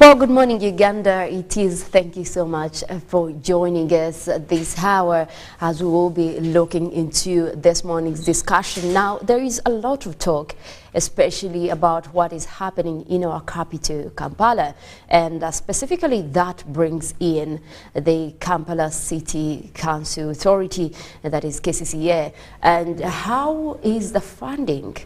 Well, good morning, Uganda. It is. Thank you so much for joining us this hour as we will be looking into this morning's discussion. Now, there is a lot of talk, especially about what is happening in our capital, Kampala, and specifically that brings in the Kampala City Council Authority, that is KCCA, and how is the funding,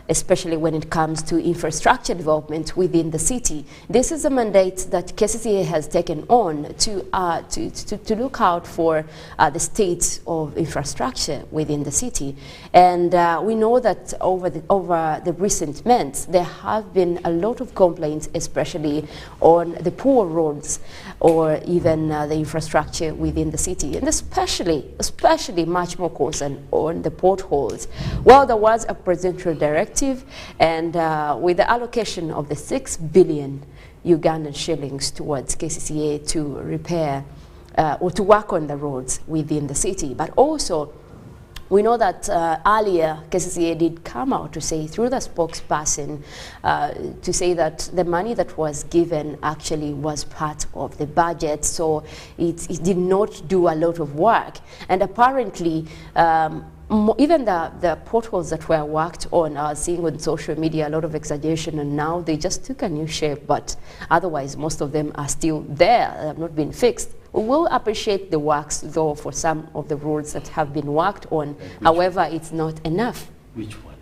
especially when it comes to infrastructure development within the city. This is a mandate that KCCA has taken on to look out for the state of infrastructure within the city. And we know that over the recent months, there have been a lot of complaints, especially on the poor roads or even the infrastructure within the city, and especially much more concern on the potholes. Well, there was a presidential directive, and with the allocation of the 6 billion Ugandan shillings towards KCCA to repair or to work on the roads within the city. But also, we know that earlier KCCA did come out to say, through the spokesperson, to say that the money that was given actually was part of the budget, so it did not do a lot of work. And apparently, even the potholes that were worked on, seeing on social media a lot of exaggeration, and now they just took a new shape, but otherwise most of them are still there, they have not been fixed. We will appreciate the works, though, for some of the roads that have been worked on. However, it's not enough. Which one?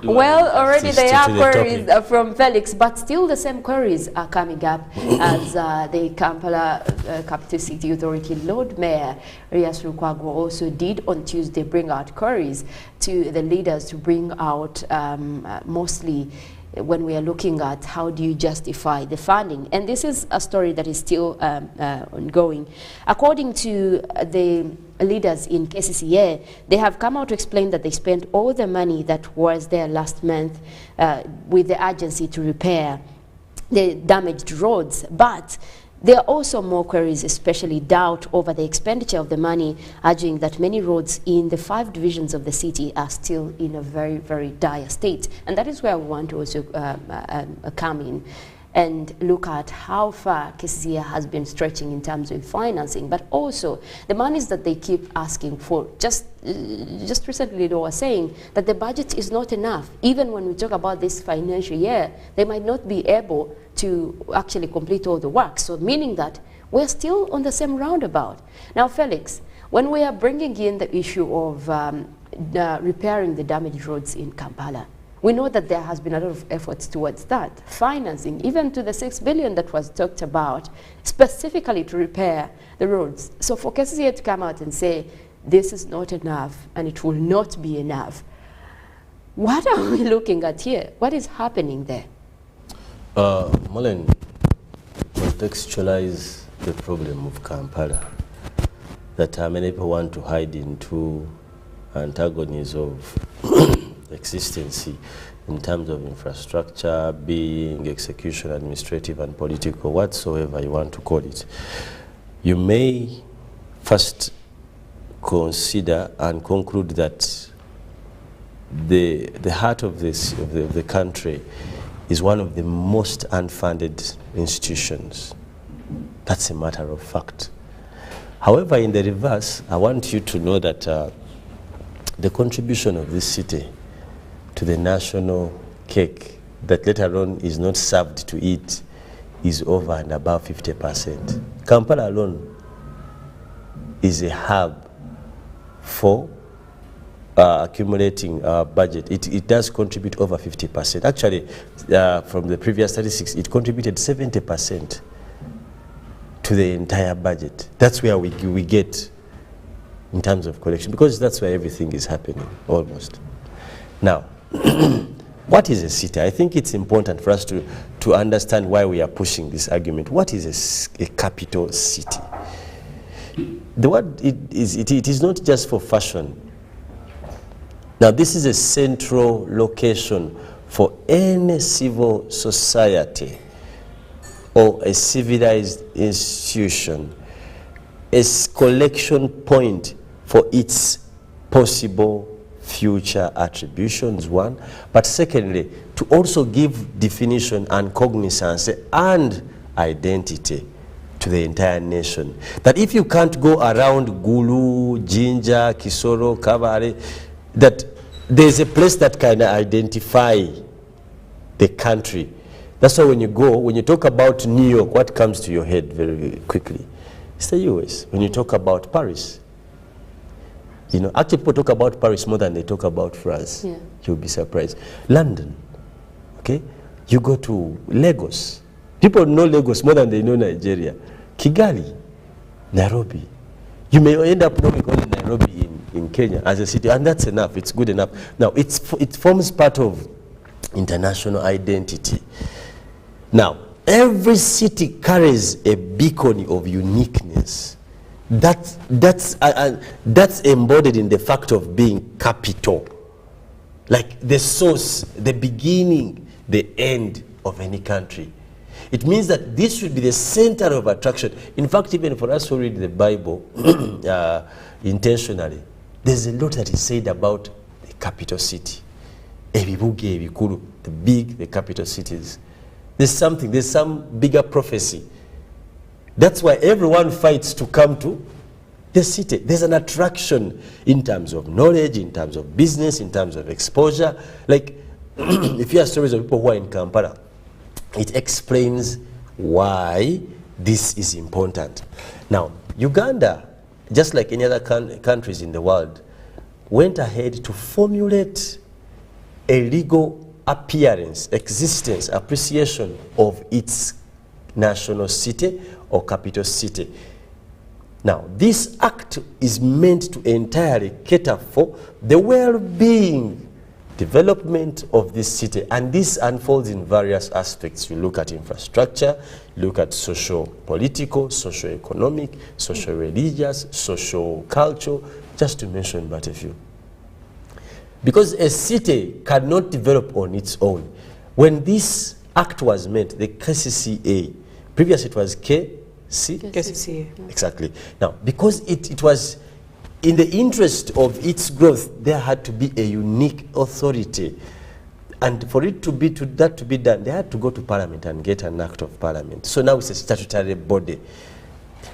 Well, already there are queries from Felix, but still the same queries are coming up as the Kampala Capital City Authority Lord Mayor Rias Lukwago also did on Tuesday bring out queries to the leaders to bring out mostly when we are looking at how do you justify the funding. And this is a story that is still ongoing. According to the leaders in KCCA, they have come out to explain that they spent all the money that was there last month with the agency to repair the damaged roads, but there are also more queries, especially doubt over the expenditure of the money, urging that many roads in the 5 divisions of the city are still in a very, very dire state. And that is where we want to also come in and look at how far KCCA has been stretching in terms of financing, but also the monies that they keep asking for. Just recently they were saying that the budget is not enough. Even when we talk about this financial year, they might not be able to actually complete all the work. So meaning that we're still on the same roundabout. Now, Felix, when we are bringing in the issue of repairing the damaged roads in Kampala, we know that there has been a lot of efforts towards that, financing, even to the 6 billion that was talked about, specifically to repair the roads. So for KCCA to come out and say, this is not enough and it will not be enough, what are we looking at here? What is happening there? Molen, contextualize the problem of Kampala, that many people want to hide into antagonies of existence in terms of infrastructure, being execution, administrative and political, whatsoever you want to call it. You may first consider and conclude that the heart of the country is one of the most unfunded institutions. That's a matter of fact. However, in the reverse, I want you to know that the contribution of this city to the national cake that later on is not served to eat is over and above 50%. Kampala alone is a hub for accumulating budget. It does contribute over 50%. Actually, from the previous statistics, it contributed 70% to the entire budget. That's where we get in terms of collection, because that's where everything is happening, almost. Now, what is a city? I think it's important for us to understand why we are pushing this argument. What is a capital city? The word it is not just for fashion. Now, this is a central location for any civil society or a civilized institution, a collection point for its possible future attributions, one, but secondly, to also give definition and cognizance and identity to the entire nation. That if you can't go around Gulu, Jinja, Kisoro, Kabare, that there's a place that can identify the country. That's why when you talk about New York, what comes to your head very quickly? It's the US. When you talk about Paris, you know, actually people talk about Paris more than they talk about France. Yeah. You'll be surprised. London, okay? You go to Lagos. People know Lagos more than they know Nigeria. Kigali, Nairobi. You may end up knowing only Nairobi in Kenya as a city, and that's enough. It's good enough. Now, it forms part of international identity. Now, every city carries a beacon of uniqueness. That's embodied in the fact of being capital. Like the source, the beginning, the end of any country. It means that this should be the center of attraction. In fact, even for us who read the Bible intentionally, there's a lot that is said about the capital city. The capital cities. There's some bigger prophecy. That's why everyone fights to come to the city. There's an attraction in terms of knowledge, in terms of business, in terms of exposure. Like, if you hear stories of people who are in Kampala, it explains why this is important. Now, Uganda, just like any other countries in the world, went ahead to formulate a legal appearance, existence, appreciation of its national city or capital city. Now, this act is meant to entirely cater for the well-being, development of this city, and this unfolds in various aspects. You look at infrastructure, look at socio-political, socio-economic, socio-religious, socio-cultural, just to mention but a few. Because a city cannot develop on its own. When this act was made, the KCCA, previously it was KCCA. Exactly. Now, because it was in the interest of its growth, there had to be a unique authority. And for it to be that to be done, they had to go to Parliament and get an act of Parliament. So now it's a statutory body,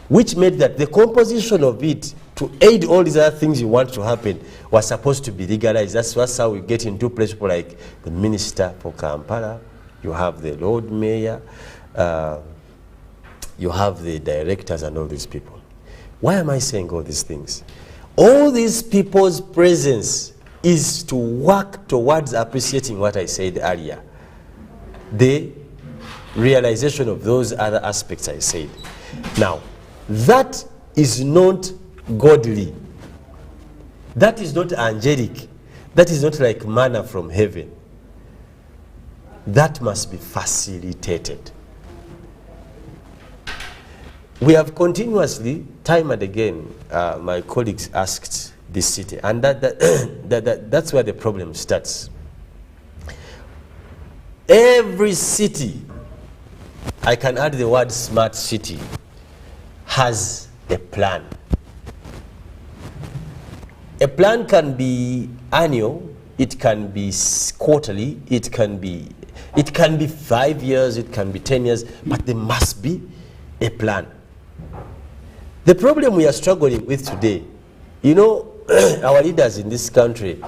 which made that the composition of it to aid all these other things you want to happen was supposed to be legalized. That's how we get into places like the Minister for Kampala, you have the Lord Mayor, you have the directors and all these people. Why am I saying all these things? All these people's presence is to work towards appreciating what I said earlier. The realization of those other aspects I said. Now, that is not godly. That is not angelic. That is not like manna from heaven. That must be facilitated. We have continuously, time and again, my colleagues asked this city, and that's where the problem starts. Every city, I can add the word smart city, has a plan. A plan can be annual, it can be quarterly, it can be 5 years, it can be 10 years, but there must be a plan. The problem we are struggling with today, you know, our leaders in this country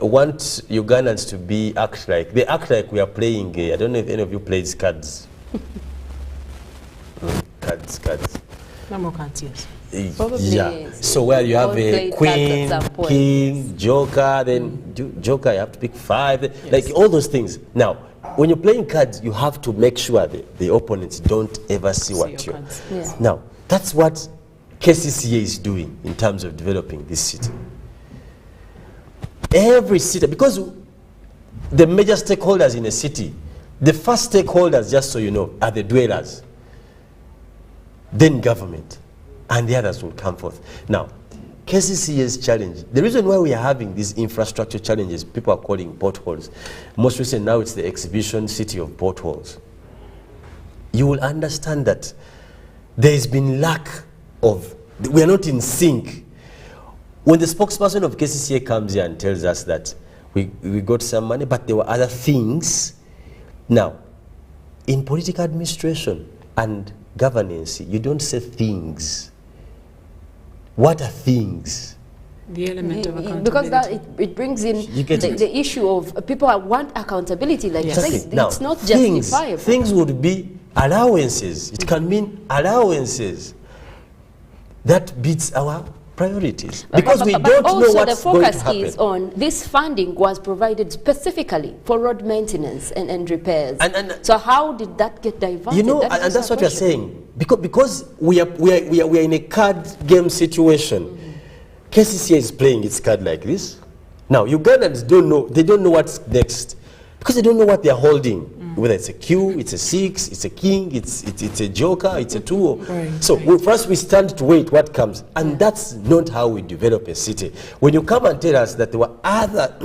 want Ugandans to act like we are playing, I don't know if any of you plays cards. Cards. No more cards, yes. Yeah. So where you have a queen, king, joker, then joker, you have to pick 5, yes. Like all those things. Now, when you're playing cards, you have to make sure that the opponents don't ever see what you're. Yeah. Now, that's what KCCA is doing in terms of developing this city. Every city, because the major stakeholders in a city, the first stakeholders, just so you know, are the dwellers, then government, and the others will come forth. Now, KCCA's challenge, the reason why we are having these infrastructure challenges, people are calling potholes. Most recently now it's the exhibition city of potholes. You will understand that there has been lack of, we are not in sync. when the spokesperson of KCCA comes here and tells us that we got some money, but there were other things. Now, in political administration and governance, you don't say things. What are things? The element of accountability. Because that it brings in the issue of people want accountability, like yes. yes. Now, it's not justifiable. Things would be allowances. It can mean allowances. That beats our priorities. Because we don't know what's going to happen. Also the focus is on this funding was provided specifically for road maintenance and repairs. So how did that get diverted? You know, and that's what you're saying. Because we are in a card game situation. KCCA is playing its card like this. Now, Ugandans don't know. They don't know what's next because they don't know what they're holding. Whether it's a Q, it's a 6, it's a king, it's a joker, it's a 2. Right, so first we stand to wait what comes, and that's not how we develop a city. When you come and tell us that there were other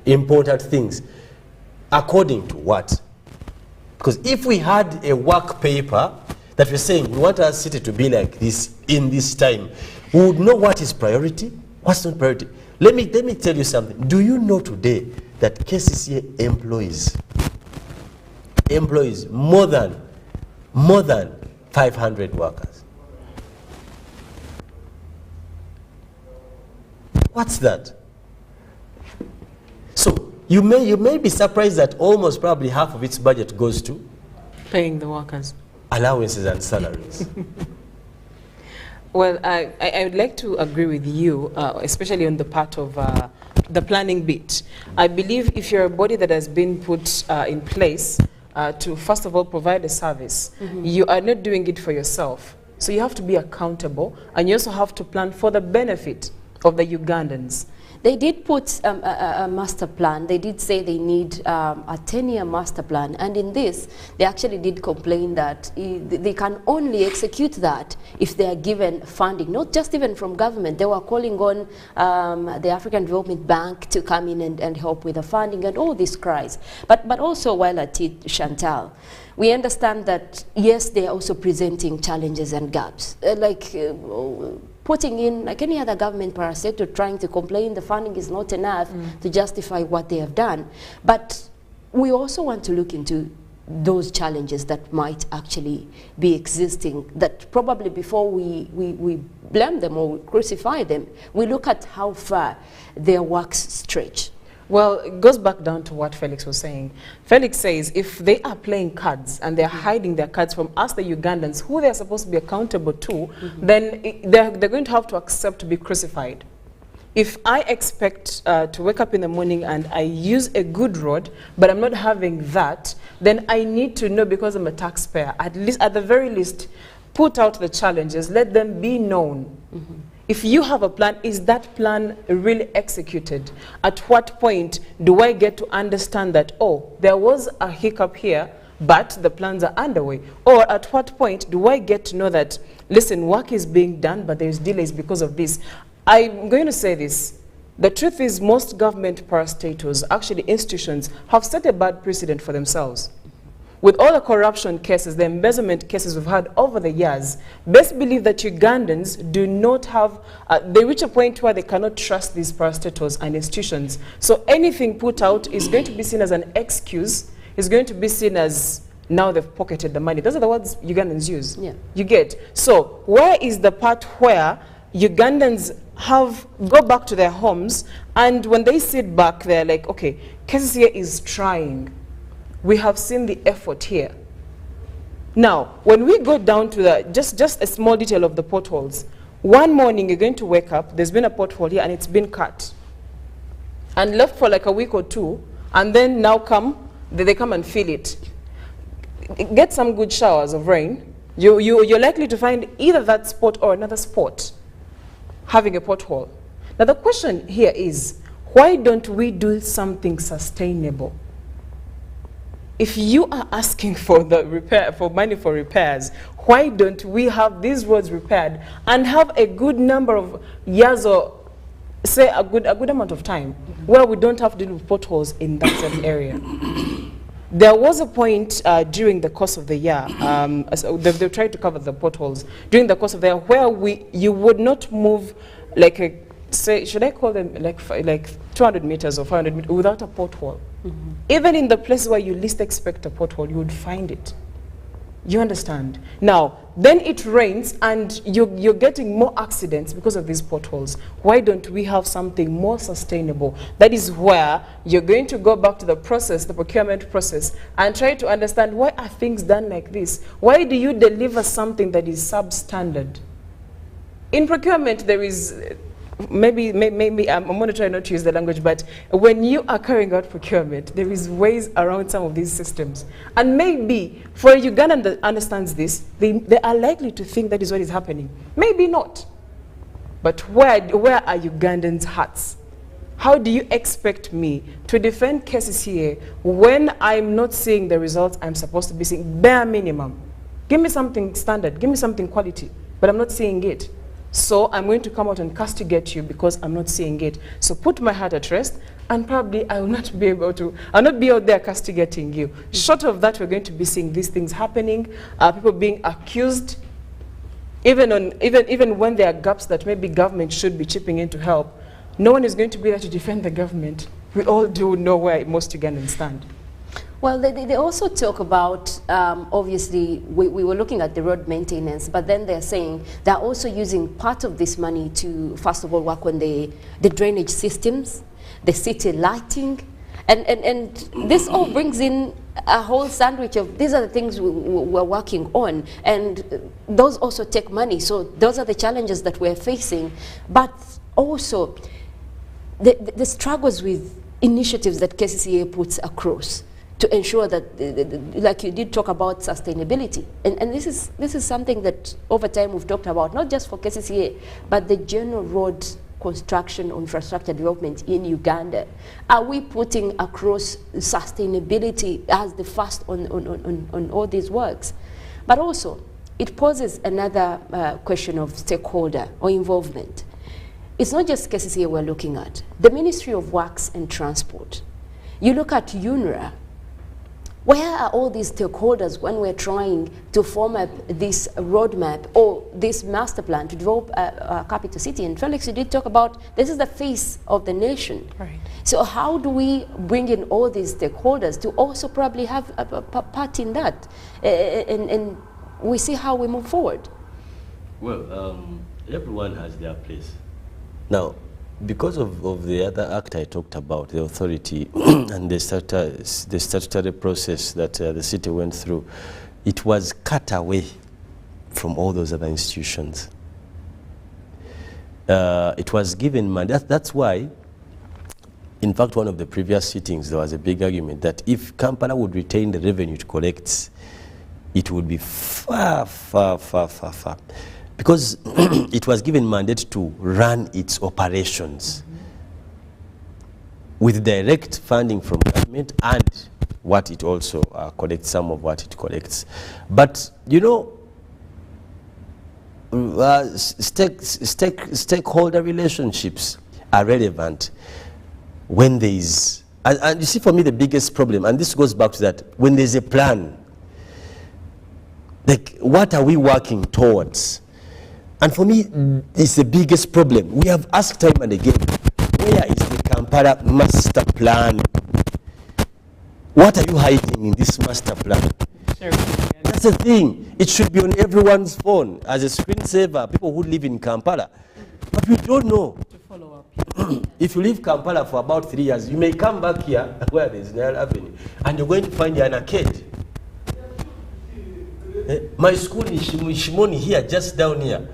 important things, according to what? Because if we had a work paper that we're saying we want our city to be like this in this time, we would know what is priority, what's not priority. Let me tell you something. Do you know today that KCCA employs more than 500 workers? What's that? So you may be surprised that almost probably half of its budget goes to paying the workers, allowances and salaries. Well, I would like to agree with you, especially on the part of the planning bit. I believe if you're a body that has been put in place to, first of all, provide a service, you are not doing it for yourself. So you have to be accountable, and you also have to plan for the benefit of the Ugandans. They did put a master plan. They did say they need a 10-year master plan. And in this, they actually did complain that they can only execute that if they are given funding, not just even from government. They were calling on the African Development Bank to come in and help with the funding and all these cries. But also, while at it, Chantal, we understand that, yes, they are also presenting challenges and gaps. Putting in, like any other government parasector, trying to complain the funding is not enough to justify what they have done. But we also want to look into those challenges that might actually be existing, that probably before we blame them or we crucify them, we look at how far their works stretch. Well, it goes back down to what Felix was saying. Felix says if they are playing cards and they're hiding their cards from us, the Ugandans, who they're supposed to be accountable to, then they're going to have to accept to be crucified. If I expect to wake up in the morning and I use a good road, but I'm not having that, then I need to know, because I'm a taxpayer, at the very least, put out the challenges, let them be known. If you have a plan, is that plan really executed? At what point do I get to understand that, oh, there was a hiccup here, but the plans are underway? Or at what point do I get to know that, listen, work is being done, but there's delays because of this? I'm going to say this. The truth is, most government parastatals, actually institutions, have set a bad precedent for themselves. With all the corruption cases, the embezzlement cases we've had over the years, best believe that Ugandans do not have, they reach a point where they cannot trust these parastatals and institutions. So anything put out is going to be seen as an excuse, is going to be seen as, now they've pocketed the money. Those are the words Ugandans use. Yeah. You get. So where is the part where Ugandans go back to their homes, and when they sit back, they're like, okay, KCCA is trying. We have seen the effort here. Now, when we go down to just a small detail of the potholes, one morning you're going to wake up, there's been a pothole here and it's been cut. And left for like a week or two, and then now they come and fill it. Get some good showers of rain, you're likely to find either that spot or another spot having a pothole. Now the question here is, why don't we do something sustainable? If you are asking for money for repairs, why don't we have these roads repaired and have a good number of years, or say a good amount of time, where we don't have to deal with potholes in that same area? There was a point during the course of the year, they've tried to cover the potholes during the course of the year, where you would not move like a say, should I call them like 200 meters or 500 meters without a pothole? Even in the place where you least expect a pothole, you would find it. You understand? Now, then it rains and you're getting more accidents because of these potholes. Why don't we have something more sustainable? That is where you're going to go back to the process, the procurement process, and try to understand, why are things done like this? Why do you deliver something that is substandard? In procurement, there is, maybe I'm going to try not to use the language, but when you are carrying out procurement, there is ways around some of these systems. And maybe for a Ugandan that understands this, they are likely to think that is what is happening. Maybe not. But where are Ugandans' hearts? How do you expect me to defend cases here when I'm not seeing the results I'm supposed to be seeing? Bare minimum. Give me something standard, give me something quality, but I'm not seeing it. So I'm going to come out and castigate you because I'm not seeing it. So put my heart at rest, and probably I will not be able to, I'll not be out there castigating you. Short of that, we're going to be seeing these things happening, people being accused, even when there are gaps that maybe government should be chipping in to help. No one is going to be there to defend the government. We all do know where most Ugandans stand. Well, they also talk about, obviously, we were looking at the road maintenance, but then they're saying they're also using part of this money to, first of all, work on the drainage systems, the city lighting, and this all brings in a whole sandwich of, these are the things we're working on, and those also take money. So those are the challenges that we're facing, but also the struggles with initiatives that KCCA puts across to ensure that, like you did talk about sustainability. And this is something that over time we've talked about, not just for KCCA, but the general road construction or infrastructure development in Uganda. Are we putting across sustainability as the first on all these works? But also, it poses another question of stakeholder or involvement. It's not just KCCA we're looking at. The Ministry of Works and Transport. You look at UNRA. Where are all these stakeholders when we're trying to form up this roadmap or this master plan to develop a capital city? And Felix, you did talk about this is the face of the nation. Right. So how do we bring in all these stakeholders to also probably have a part in that? And we see how we move forward. Well, everyone has their place. Now, because of the other act I talked about, the authority and the statutory process that the city went through, it was cut away from all those other institutions. It was given mandate. That's why, in fact, one of the previous sittings, there was a big argument that if Kampala would retain the revenue it collects, it would be far, far, far, far, far. Because it was given mandate to run its operations with direct funding from government and what it also collects, some of what it collects. But, you know, stakeholder relationships are relevant when there is, and you see for me the biggest problem, and this goes back to that, when there's a plan, like what are we working towards? And for me, it's the biggest problem. We have asked time and again, where is the Kampala master plan? What are you hiding in this master plan? Sure. That's the thing. It should be on everyone's phone as a screensaver, people who live in Kampala. But we don't know. To follow up. If you leave Kampala for about 3 years, you may come back here, where there is Nile Avenue, and you're going to find an arcade. My school is Shimoni here, just down here.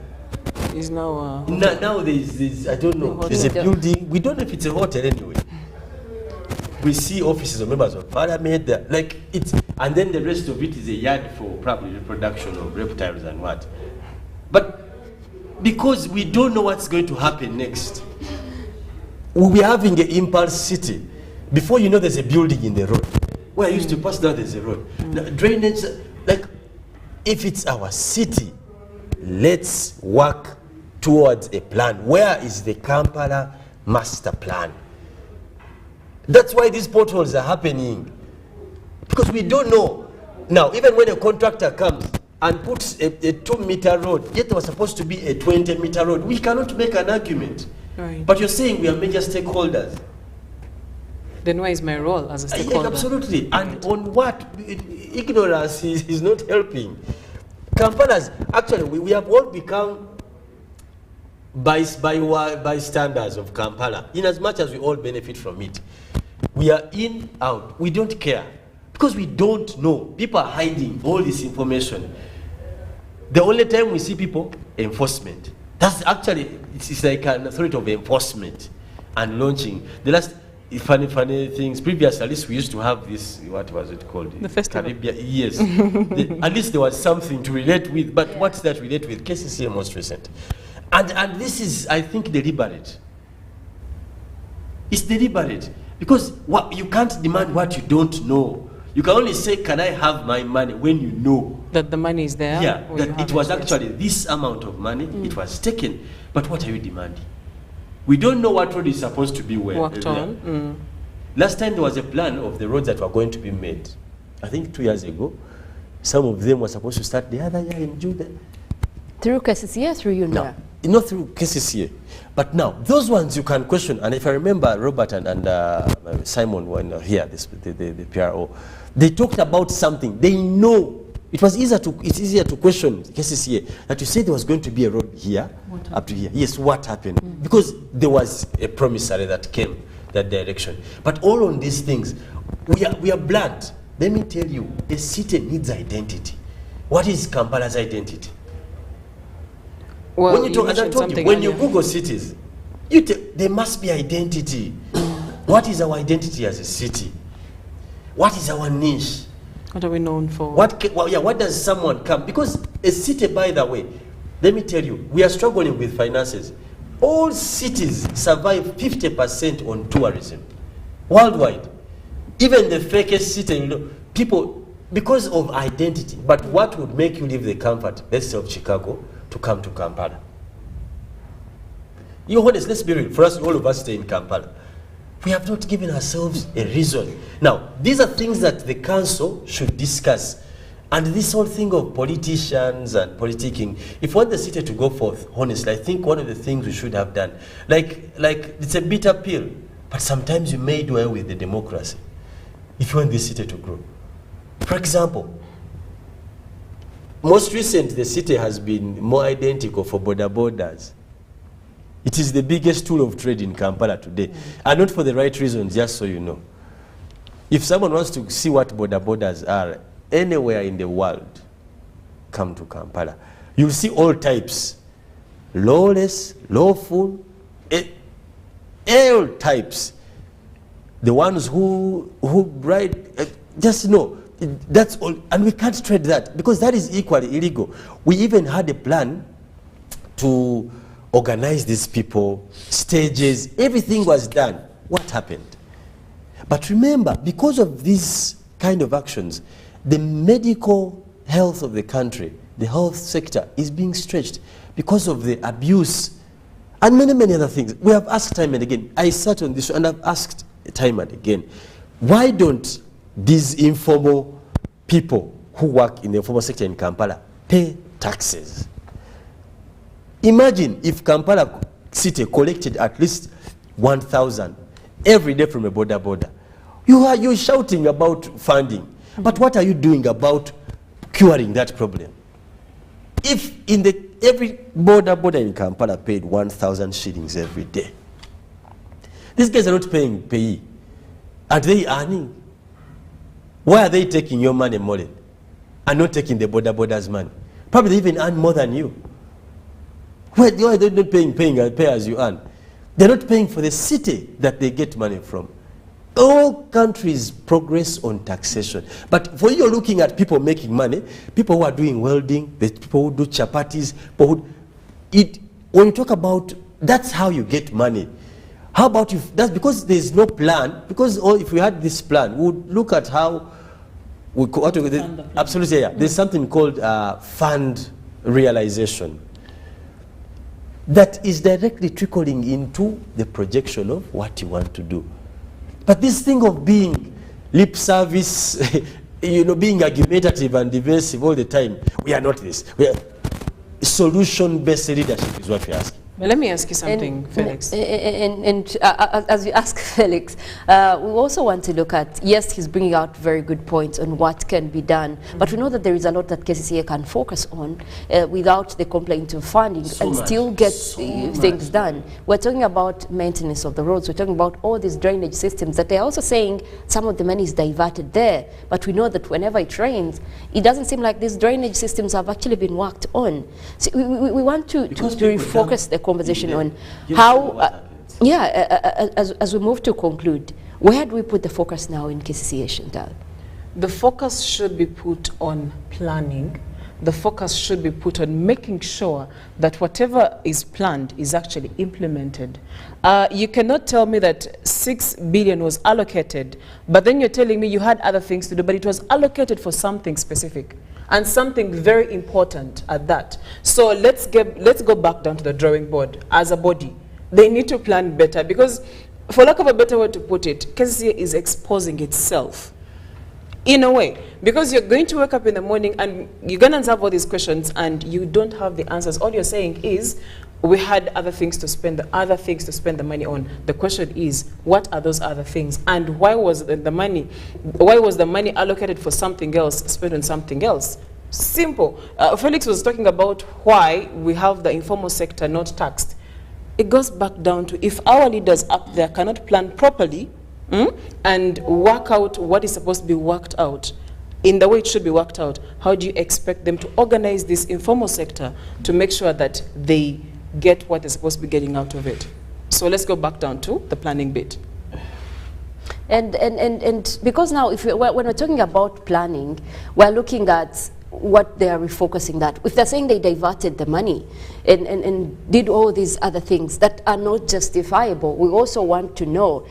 Is now now there's I don't know, there's a building, we don't know if it's a hotel anyway. We see offices of members of parliament there, like it's, and then the rest of it is a yard for probably reproduction of reptiles and what. But because we don't know what's going to happen next, we'll be having an impulse city. Before you know, there's a building in the road. Where I used to pass down, there's a road. Now, drainage, like, if it's our city, let's work towards a plan. Where is the Kampala master plan? That's why these potholes are happening. Because we don't know. Now, even when a contractor comes and puts a 2-meter road, yet there was supposed to be a 20-meter road, we cannot make an argument. Right. But you're saying we are major stakeholders. Then where is my role as a Yeah, stakeholder? absolutely. And on what? Ignorance is not helping. Kampala's, actually, we have all become bystanders of Kampala, in as much as we all benefit from it. We are in, out. We don't care. Because we don't know. People are hiding all this information. The only time we see people, enforcement. That's actually, it's like an authority of enforcement and launching. The last funny things, previously at least we used to have this, what was it called? The festival. Caribbean, yes. At least there was something to relate with, but what's that relate with? KCCA most recent. And this is, I think, deliberate. It's deliberate. Because you can't demand what you don't know. You can only say, can I have my money, when you know. That the money is there? Yeah, that it was actually this amount of money, it was taken. But what are you demanding? We don't know what road is supposed to be worked on. Last time there was a plan of the roads that were going to be made. I think 2 years ago. Some of them were supposed to start the other year in June. Through KCCA, through UNRA? No, not through KCCA. But now, those ones you can question. And if I remember, Robert and Simon were here, the PRO, they talked about something. They know. It's easier to question KCCA that you said there was going to be a road here, up to here. Yes, what happened? Because there was a promissory that came that direction. But all on these things, we are blunt. Let me tell you, a city needs identity. What is Kampala's identity? Well, when you talk, as I told you, when you Google cities, there must be identity. What is our identity as a city? What is our niche? What are we known for? What does someone come? Because a city, by the way, let me tell you, we are struggling with finances. All cities survive 50% on tourism, worldwide. Even the fakest city, people, because of identity. But what would make you leave the comfort, let's say, of Chicago, to come to Kampala? You're honest, let's be real. For us, all of us stay in Kampala. We have not given ourselves a reason. Now, these are things that the council should discuss. And this whole thing of politicians and politicking, if we want the city to go forth, honestly, I think one of the things we should have done, like it's a bitter pill, but sometimes you may do away with the democracy if you want this city to grow. For example, most recent, the city has been more identical for border borders. It is the biggest tool of trade in Kampala today. And not for the right reasons, just so you know. If someone wants to see what border borders are anywhere in the world, come to Kampala. You'll see all types. Lawless, lawful, all types. The ones who bribe, just know, that's all. And we can't trade that, because that is equally illegal. We even had a plan to organize these people, stages, everything was done. What happened? But remember, because of these kind of actions, the medical health of the country, the health sector is being stretched because of the abuse and many other things. We have asked time and again. I sat on this and I've asked time and again, why don't these informal people who work in the informal sector in Kampala pay taxes? Imagine if Kampala city collected at least 1,000 every day from a border. You're shouting about funding, but what are you doing about curing that problem? If every border in Kampala paid 1,000 shillings every day, these guys are not paying payee. Are they earning? Why are they taking your money more and not taking the border's money? Probably they even earn more than you. Why are they not pay as you earn? They're not paying for the city that they get money from. All countries progress on taxation. But for you looking at people making money, people who are doing welding, the people who do chapatis, when you talk about, that's how you get money. How about if that's because there's no plan? Because if we had this plan, we would look at how we absolutely, yeah. There's something called fund realization that is directly trickling into the projection of what you want to do. But this thing of being lip service, being argumentative and divisive all the time, we are not this. We are solution-based leadership is what we're asking. But let me ask you something, Felix. As you ask Felix, we also want to look at, yes, he's bringing out very good points on what can be done, but we know that there is a lot that KCCA can focus on without the complaint of funding and still get things done. We're talking about maintenance of the roads, we're talking about all these drainage systems that they're also saying some of the money is diverted there, but we know that whenever it rains, it doesn't seem like these drainage systems have actually been worked on. So we want to refocus the conversation on how, as we move to conclude, where do we put the focus now in KCCA, Chantal? The focus should be put on planning. The focus should be put on making sure that whatever is planned is actually implemented. You cannot tell me that 6 billion was allocated, but then you're telling me you had other things to do, but it was allocated for something specific and something very important at that. So let's go back down to the drawing board as a body. They need to plan better because, for lack of a better way to put it, KCCA is exposing itself in a way, because you're going to wake up in the morning and you're going to answer all these questions and you don't have the answers. All you're saying is, we had other things to spend the money on. The question is, what are those other things, and why was the money allocated for something else spent on something else? Simple. Felix was talking about why we have the informal sector not taxed. It goes back down to, if our leaders up there cannot plan properly and work out what is supposed to be worked out in the way it should be worked out, how do you expect them to organize this informal sector to make sure that they get what they're supposed to be getting out of it? So let's go back down to the planning bit. And because now, when we're talking about planning, we're looking at what they are refocusing that. If they're saying they diverted the money and did all these other things that are not justifiable, we also want to know,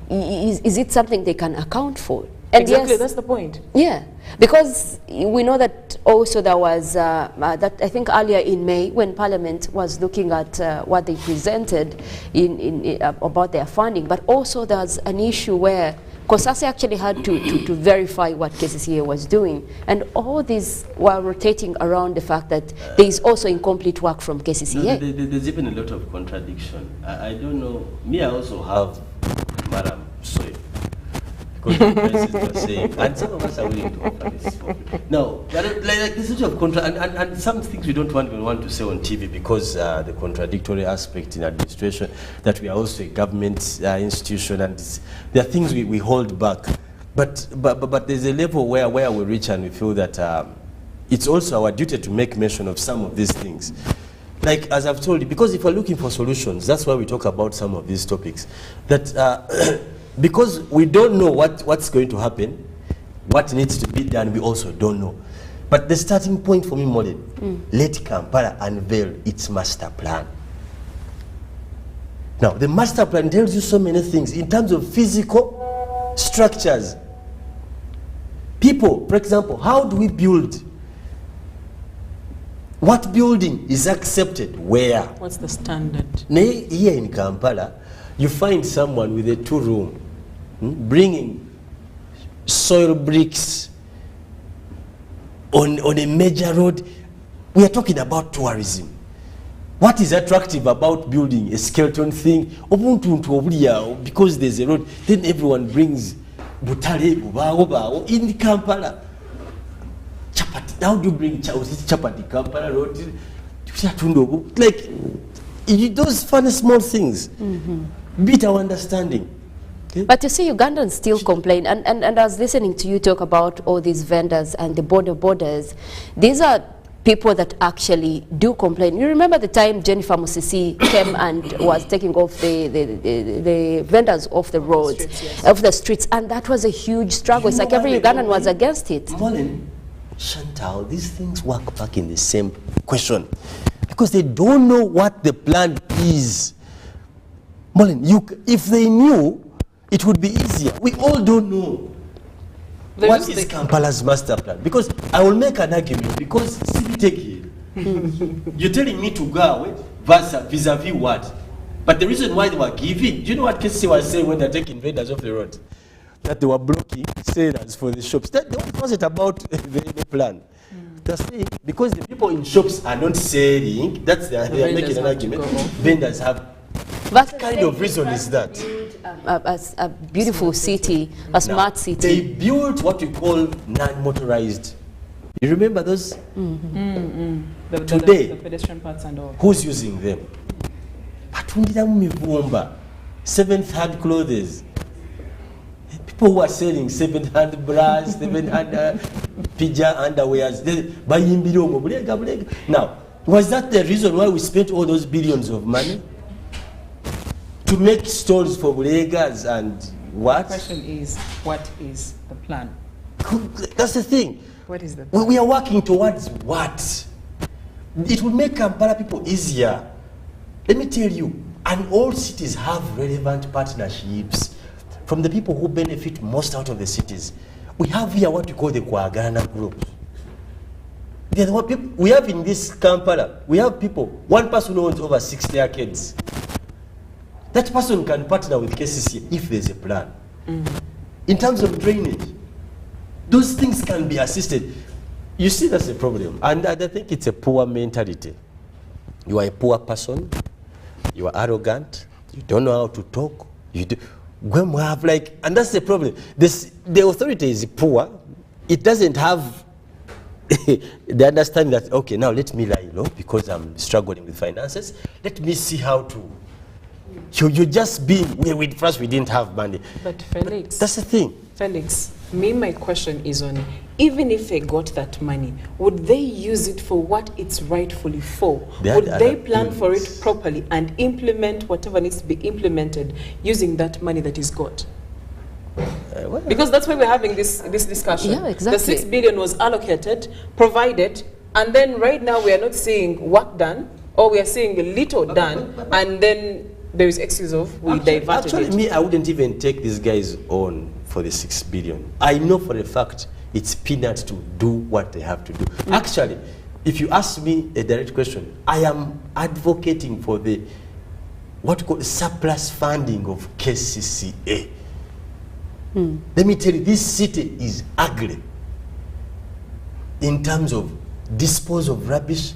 is it something they can account for? And exactly, yes, that's the point. Yeah, because we know that also there was, that I think earlier in May, when Parliament was looking at what they presented about their funding, but also there's an issue where COSASE actually had to verify what KCCA was doing. And all these were rotating around the fact that there is also incomplete work from KCCA. No, there's even a lot of contradiction. I don't know, me, I also have Madam Soy. Because the prices were saying, and some of us are willing to offer this. Now, like this sort of and some things we don't even want to say on TV because the contradictory aspect in administration, that we are also a government institution, and there are things we hold back. But there's a level where we reach and we feel that it's also our duty to make mention of some of these things. Like, as I've told you, because if we're looking for solutions, that's why we talk about some of these topics. That because we don't know what's going to happen, what needs to be done, we also don't know. But the starting point for me, Molly, let Kampala unveil its master plan. Now, the master plan tells you so many things in terms of physical structures. People, for example, how do we build? What building is accepted where? What's the standard? Here in Kampala, you find someone with a 2-room bringing soil bricks on a major road. We are talking about tourism. What is attractive about building a skeleton thing? Because there's a road, then everyone brings butale in Kampala. Chapati. How do you bring chapati? Kampala road, like those funny small things. Beat our understanding. Okay? But you see, Ugandans still complain, and I was listening to you talk about all these vendors and the borders. These are people that actually do complain. You remember the time Jennifer Musisi came and was taking off the vendors off the roads, off the streets, and that was a huge struggle. It's like every Ugandan was against it. Morning, Chantal, these things work back in the same question. Because they don't know what the plan is. Molin, if they knew, it would be easier. We all don't know. What is Kampala's master plan? Because I will make an argument, because you're telling me to go away vis-a-vis what? But the reason why they were giving, do you know what KCCA was saying when they're taking vendors off the road? That they were blocking sellers for the shops. That wasn't about the plan. the thing, because the people in shops are not selling, that's they are making an argument. Vendors have. What kind of reason is that? A beautiful city, a smart city. They built what we call non-motorized. You remember those? Today, the pedestrian paths and all. Who's using them? Seventh-hand clothes. People who are selling seventh-hand bras, seventh-hand pija underwears. Now, was that the reason why we spent all those billions of money? To make stores for Bulegas and what? The question is, what is the plan? That's the thing. What is the plan? We are working towards what? It will make Kampala people easier. Let me tell you, and all cities have relevant partnerships from the people who benefit most out of the cities. We have here what we call the Kwagana group. They're the people we have in this Kampala. We have people, one person owns over 60 arcades. That person can partner with KCC if there's a plan. In terms of drainage, those things can be assisted. You see, that's the problem. And I think it's a poor mentality. You are a poor person, you are arrogant, you don't know how to talk, you do, and that's the problem. The authority is poor, it doesn't have the understanding that, okay, now let me lie low because I'm struggling with finances, let me see how to. You just being, first we didn't have money. But Felix. That's the thing. Felix, my question is on, even if they got that money, would they use it for what it's rightfully for? Would they plan for it properly and implement whatever needs to be implemented using that money that is got? Because that's why we're having this discussion. Yeah, exactly. The 6 billion was allocated, provided, and then right now we are not seeing work done, or we are seeing little done, and then there is excuse of we diverted it. Actually, I wouldn't even take these guys on for the 6 billion. I know for a fact it's peanuts to do what they have to do. Actually, if you ask me a direct question, I am advocating for the what we call surplus funding of KCCA. Let me tell you, this city is ugly in terms of disposal of rubbish.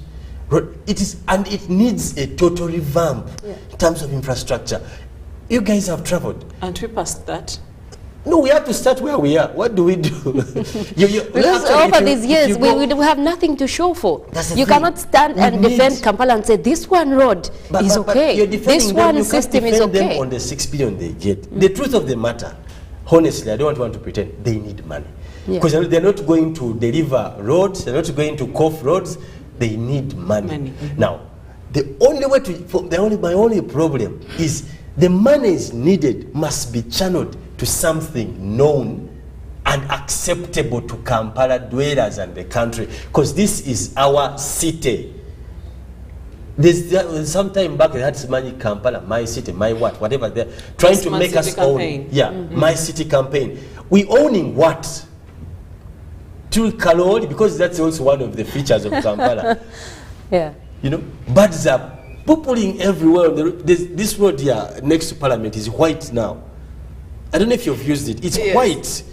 It is, and it needs a total revamp in terms of infrastructure. You guys have traveled. And we passed that. No, we have to start where we are. What do we do? Because over these years, we have nothing to show for. You cannot stand and defend Kampala and say, this one road is okay. This one system is okay. Them on the 6 billion they get. The truth of the matter, honestly, I don't want to pretend, they need money. Because they're not going to deliver roads, they're not going to cough roads. They need money. Now, the only way to, my only problem is the money is needed must be channeled to something known and acceptable to Kampala dwellers and the country, because this is our city. There's some time back they had this money, Kampala, my city, my whatever they're trying to make us campaign. Own. My city campaign. We owning what? To Kalori, because that's also one of the features of Kampala. You know, birds are pooping everywhere. This road here next to Parliament is white now. I don't know if you've used it. It's white.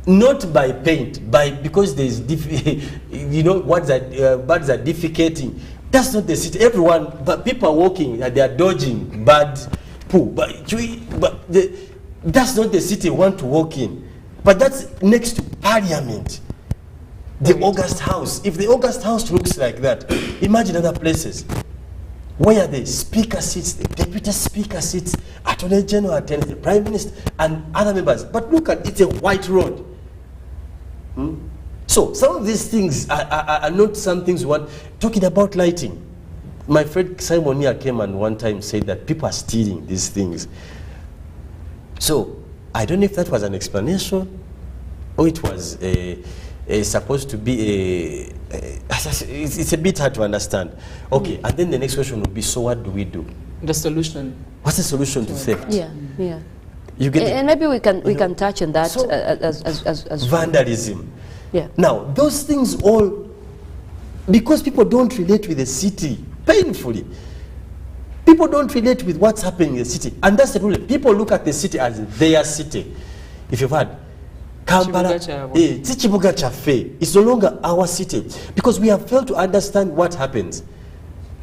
Not by paint, because there's you know, birds are defecating. That's not the city. Everyone, but people are walking, they are dodging bad poo. But that's not the city you want to walk in. But that's next to Parliament, the August House. If the August House looks like that, imagine other places where the speaker sits, the deputy speaker sits, Attorney General attends, the Prime Minister, and other members. But look at it's a white road. So some of these things are not some things we want. Talking about lighting, my friend Simon here came and one time said that people are stealing these things. So I don't know if that was an explanation or it was supposed to be it's a bit hard to understand. Okay, and then the next question would be, so what do we do? The solution. What's the solution to theft? You get and maybe we can touch on that so, as vandalism. Now, those things all, because people don't relate with the city, painfully. People don't relate with what's happening in the city. And that's the problem. People look at the city as their city. If you've had, Kampala, it's Kibuga Chafe. It's no longer our city because we have failed to understand what happens.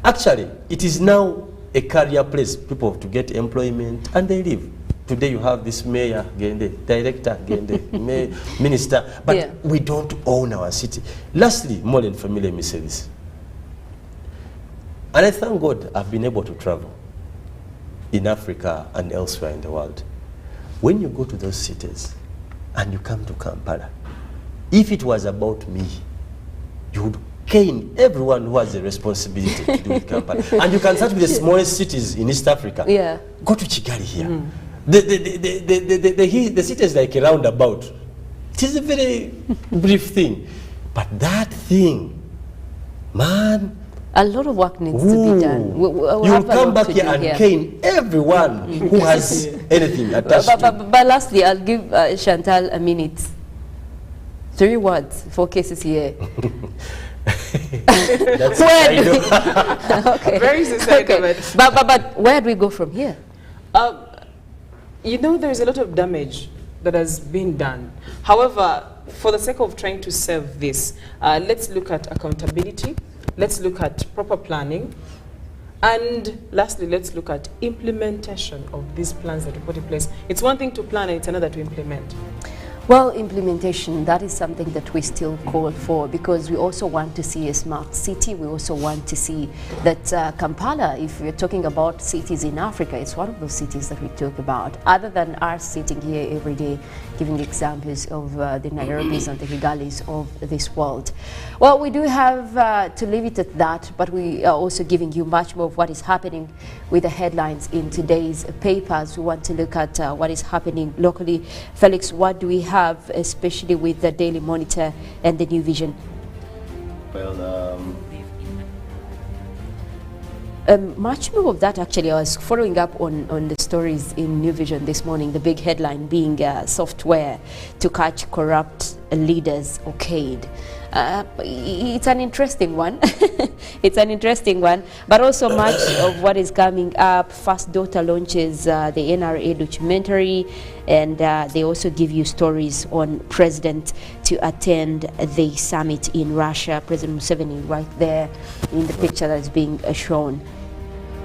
Actually, it is now a career place. People have to get employment and they leave. Today you have this mayor, Gende, director, Gende, minister, but we don't own our city. Lastly, more than familiar, me say this. And I thank God I've been able to travel in Africa and elsewhere in the world. When you go to those cities and you come to Kampala, if it was about me, you would cane everyone who has a responsibility to do with Kampala. And you can start with the smallest cities in East Africa. Yeah. Go to Kigali here. The cities like a roundabout. It is a very brief thing. But that thing, man, a lot of work needs to be done. You'll come back here and cane everyone who has anything attached to. But lastly, I'll give Chantal a minute. 3 words for cases here. That's okay. Very succinct. Okay. But where do we go from here? You know, there is a lot of damage that has been done. However, for the sake of trying to save this, let's look at accountability. Let's look at proper planning. And lastly, let's look at implementation of these plans that we put in place. It's one thing to plan and it's another to implement. Well, implementation, that is something that we still call for because we also want to see a smart city. We also want to see that Kampala, if we're talking about cities in Africa, it's one of those cities that we talk about. Other than us sitting here every day giving examples of the Nairobis and the Kigalis of this world. Well, we do have to leave it at that, but we are also giving you much more of what is happening with the headlines in today's papers. We want to look at what is happening locally. Felix, what do we have, especially with the Daily Monitor and the New Vision? Well, much more of that actually. I was following up on the stories in New Vision this morning, the big headline being software to catch corrupt leaders okayed. It's an interesting one. It's an interesting one, but also much of what is coming up. First Daughter launches the NRA documentary, and they also give you stories on President to attend the summit in Russia. President Museveni right there in the picture that is being shown.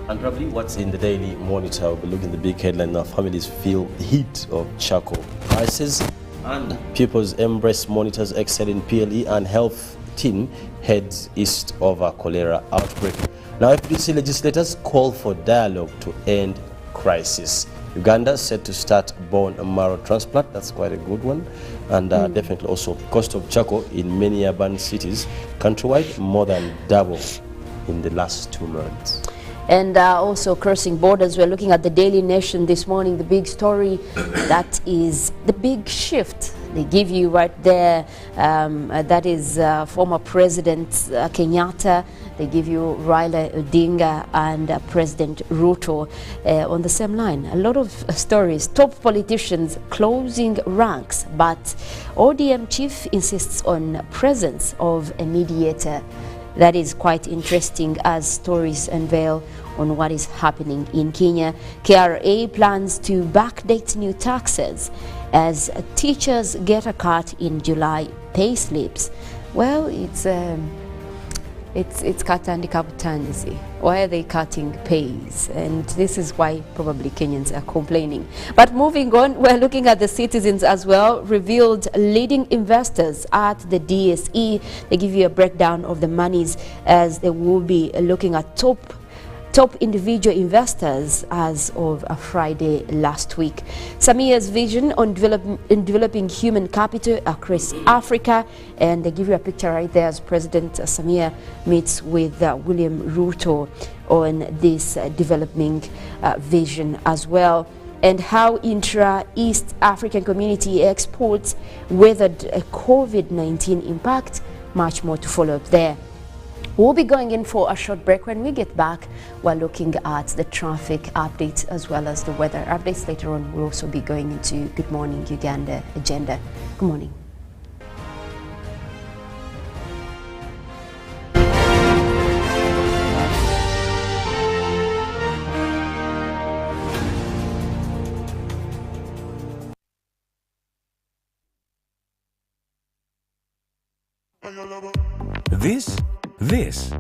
And probably what's in the Daily Monitor, we'll be looking at the big headline now. Families feel heat of charcoal prices, and People's Embrace monitors excel in PLE, and health team heads east over cholera outbreak. Now, FDC legislators call for dialogue to end crisis. Uganda set to start bone marrow transplant. That's quite a good one. And definitely also cost of charcoal in many urban cities countrywide more than double in the last 2 months. And also crossing borders, we're looking at the Daily Nation this morning, the big story, that is the big shift. They give you right there, that is former President Kenyatta. They give you Raila Odinga and President Ruto on the same line. A lot of stories. Top politicians closing ranks, but ODM chief insists on presence of a mediator. That is quite interesting as stories unveil on what is happening in Kenya. KRA plans to backdate new taxes as teachers get a cut in July pay slips. Well, it's katandi kabutandi, see. Why are they cutting pays? And this is why probably Kenyans are complaining. But moving on, we're looking at the citizens as well. Revealed leading investors at the DSE. They give you a breakdown of the monies as they will be looking at top individual investors as of a Friday last week. Samia's vision on developing human capital across Africa, and they give you a picture right there as President Samia meets with William Ruto on this developing vision as well, and how intra-East African community exports weathered a COVID-19 impact. Much more to follow up there. We'll be going in for a short break. When we get back, we're looking at the traffic updates as well as the weather updates. Later on, we'll also be going into Good Morning Uganda agenda. Good morning. This is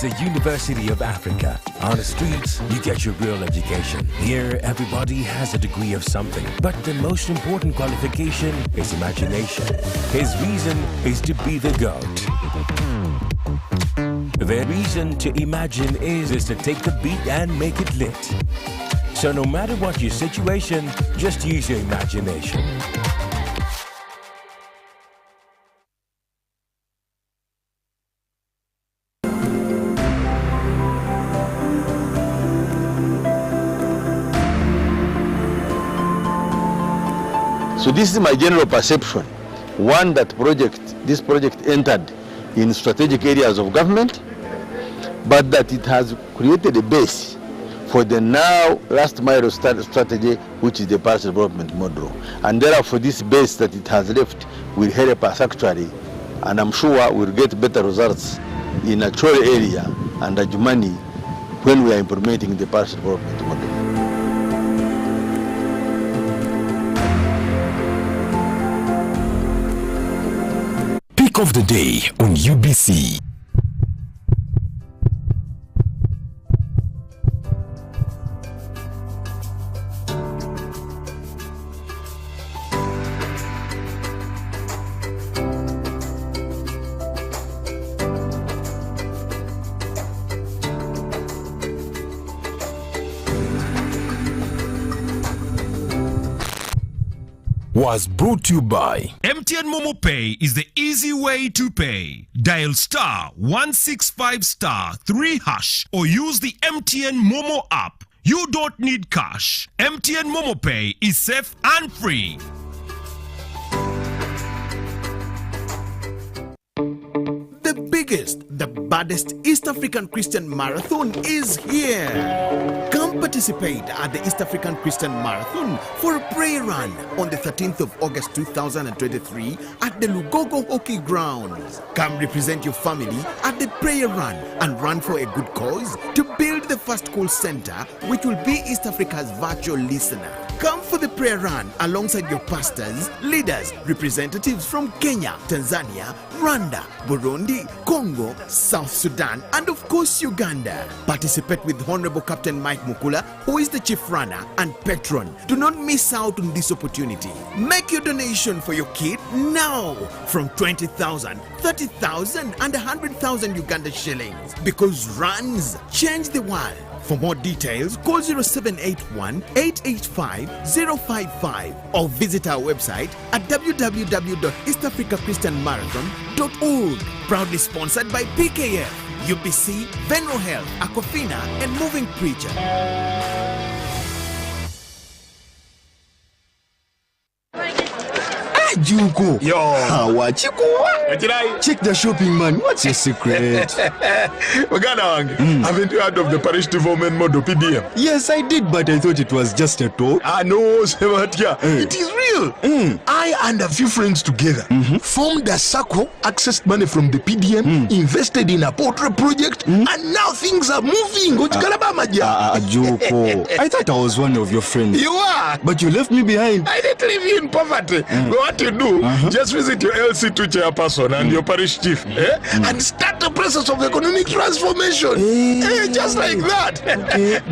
the University of Africa. On the streets, you get your real education. Here, everybody has a degree of something. But the most important qualification is imagination. His reason is to be the GOAT. The reason to imagine is to take the beat and make it lit. So no matter what your situation, just use your imagination. So this is my general perception. One, that this project entered in strategic areas of government, but that it has created a base for the now last mile strategy, which is the Parish Development Model. And therefore this base that it has left will help us actually, and I'm sure we'll get better results in Achore area and Ajumani when we are implementing the Parish Development Model. Pick of the day on UBC. Was brought to you by MTN Momo Pay is the easy way to pay. Dial *165*3# or use the MTN Momo app. You don't need cash. MTN Momo Pay is safe and free. The biggest, the baddest East African Christian Marathon is here. Come participate at the East African Christian Marathon for a prayer run on the 13th of August 2023 at the Lugogo Hockey Grounds. Come represent your family at the prayer run and run for a good cause to build the first call center, which will be East Africa's virtual listener. Come for the prayer run alongside your pastors, leaders, representatives from Kenya, Tanzania, Rwanda, Burundi, Congo, South Sudan, and of course Uganda. Participate with Honorable Captain Mike Mukula, who is the chief runner and patron. Do not miss out on this opportunity. Make your donation for your kid now from 20,000, 30,000, and 100,000 Uganda shillings, because runs change the world. For more details, call 0781-885-055 or visit our website at www.eastafricachristianmarathon.org. Proudly sponsored by PKF, UBC, Venro Health, Aquafina, and Moving Preacher. Juko. Yo. Check the shopping, man. What's your secret? Haven't you heard of the Parish Development Model PDM? Yes, I did, but I thought it was just a talk. No, Sebatia. It is real. I and a few friends together formed a circle, accessed money from the PDM, invested in a portrait project, and now things are moving. Juko. I thought I was one of your friends. You are. But you left me behind. I didn't leave you in poverty. What you do, just visit your LC2 chairperson and your parish chief and start the process of economic transformation. Just like that.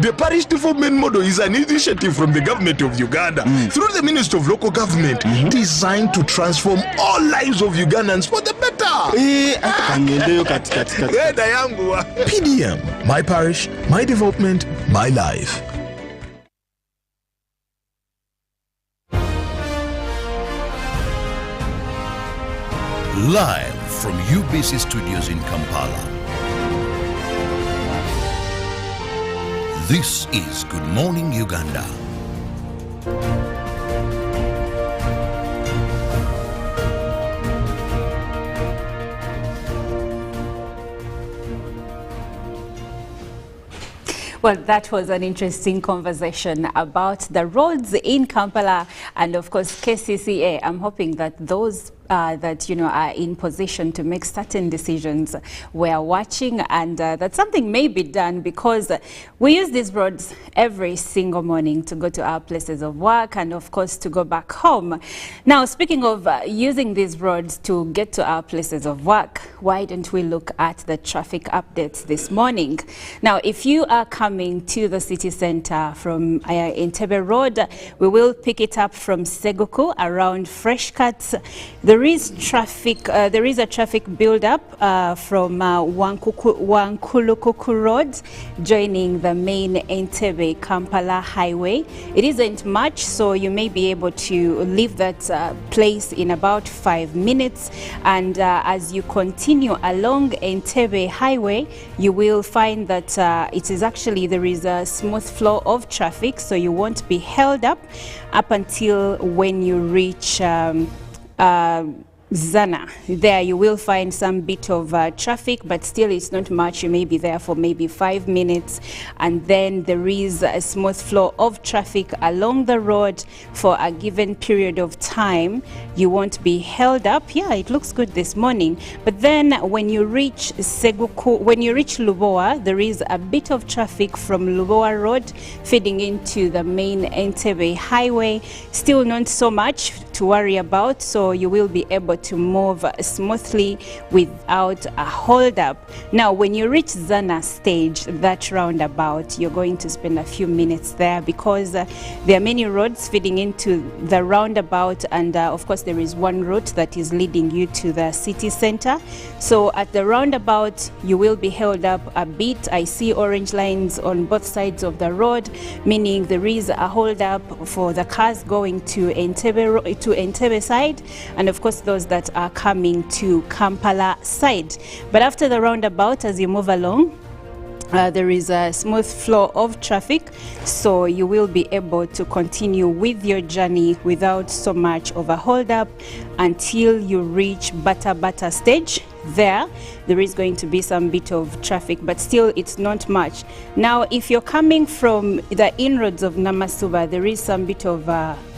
The Parish Development Model is an initiative from the government of Uganda through the Ministry of Local Government designed to transform all lives of Ugandans for the better. PDM, my parish, my development, my life. Live from UBC Studios in Kampala. This is Good Morning Uganda. Well, that was an interesting conversation about the roads in Kampala and, of course, KCCA. I'm hoping that those that, you know, are in position to make certain decisions were watching, and that something may be done, because we use these roads every single morning to go to our places of work and of course to go back home. Now, speaking of using these roads to get to our places of work, why don't we look at the traffic updates this morning? Now, if you are coming to the city center from Entebbe Road, we will pick it up from Seguku around Fresh Cuts. There is traffic. There is a traffic build-up from Wankulukuku Road, joining the main Entebbe Kampala highway. It isn't much, so you may be able to leave that place in about 5 minutes. And as you continue along Entebbe highway, you will find that it is actually, there is a smooth flow of traffic, so you won't be held up until when you reach Zana. There you will find some bit of traffic, but still it's not much. You may be there for maybe 5 minutes, and then there is a smooth flow of traffic along the road for a given period of time. You won't be held up. Yeah, it looks good this morning. But then when you reach Seguku, when you reach Lubowa, there is a bit of traffic from Lubowa Road feeding into the main Entebbe highway. Still not so much to worry about, so you will be able to move smoothly without a hold-up. Now, when you reach Zana stage, that roundabout, you're going to spend a few minutes there, because there are many roads feeding into the roundabout, and of course there is one route that is leading you to the city center. So at the roundabout, you will be held up a bit. I see orange lines on both sides of the road, meaning there is a hold-up for the cars going to Entebbe side, and of course those that are coming to Kampala side. But after the roundabout, as you move along, there is a smooth flow of traffic, so you will be able to continue with your journey without so much of a hold-up until you reach Bata stage. There is going to be some bit of traffic, but still it's not much. Now, if you're coming from the inroads of Namasuba, there is some bit of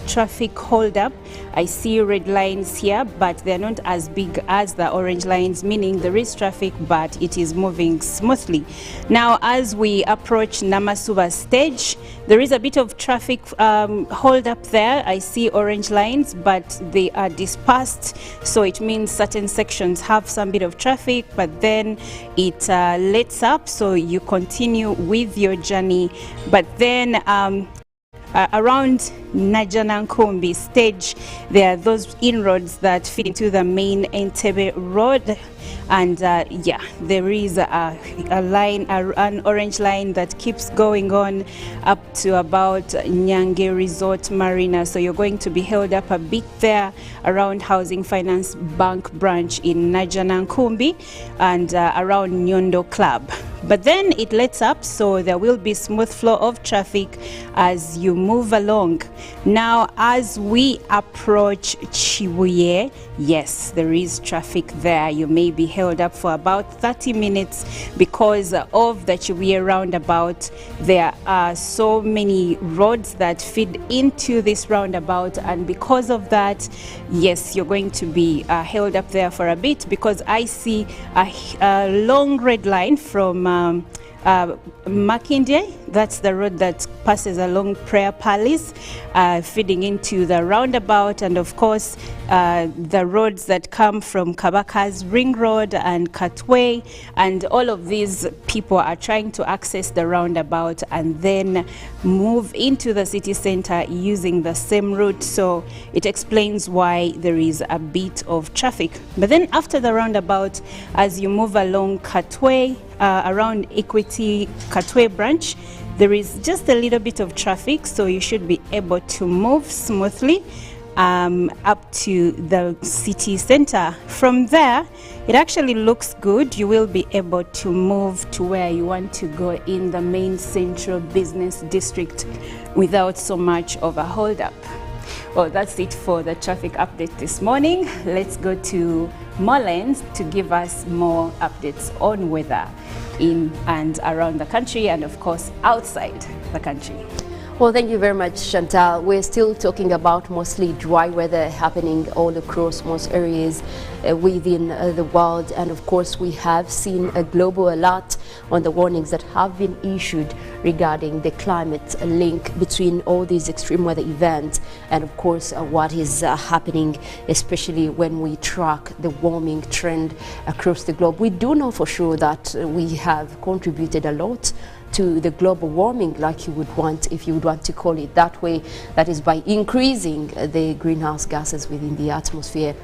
traffic hold up. I see red lines here, but they're not as big as the orange lines, meaning there is traffic, but it is moving smoothly. Now, as we approach Namasuba stage, there is a bit of traffic hold up there. I see orange lines, but they are dispersed, so it means certain sections have some bit of traffic, but then it lets up, so you continue with your journey. But then around Najanankumbi stage, there are those inroads that feed into the main Entebbe Road, and yeah, there is a line, an orange line that keeps going on up to about Nyange Resort Marina. So you're going to be held up a bit there around Housing Finance Bank branch in Najanankumbi and around Nyondo Club. But then it lets up, so there will be smooth flow of traffic as you move along. Now, as we approach Chibuye, yes, there is traffic there. You may be held up for about 30 minutes because of the Chibuye roundabout. There are so many roads that feed into this roundabout, and because of that, yes, you're going to be held up there for a bit, because I see a long red line from Makindye. That's the road that passes along Prayer Palace, feeding into the roundabout, and of course the roads that come from Kabaka's Ring Road and Katwe, and all of these people are trying to access the roundabout and then move into the city center using the same route, so it explains why there is a bit of traffic. But then after the roundabout, as you move along Katwe, around Equity Katwe branch, there is just a little bit of traffic, so you should be able to move smoothly up to the city center. From there, it actually looks good. You will be able to move to where you want to go in the main central business district without so much of a hold-up. Well, that's it for the traffic update this morning. Let's go to Mullens to give us more updates on weather in and around the country, and of course outside the country. Well, thank you very much, Chantal. We're still talking about mostly dry weather happening all across most areas within the world. And of course, we have seen a global alert on the warnings that have been issued regarding the climate link between all these extreme weather events and of course what is happening, especially when we track the warming trend across the globe. We do know for sure that we have contributed a lot to the global warming, like you would want, if you would want to call it that way, that is by increasing the greenhouse gases within the atmosphere.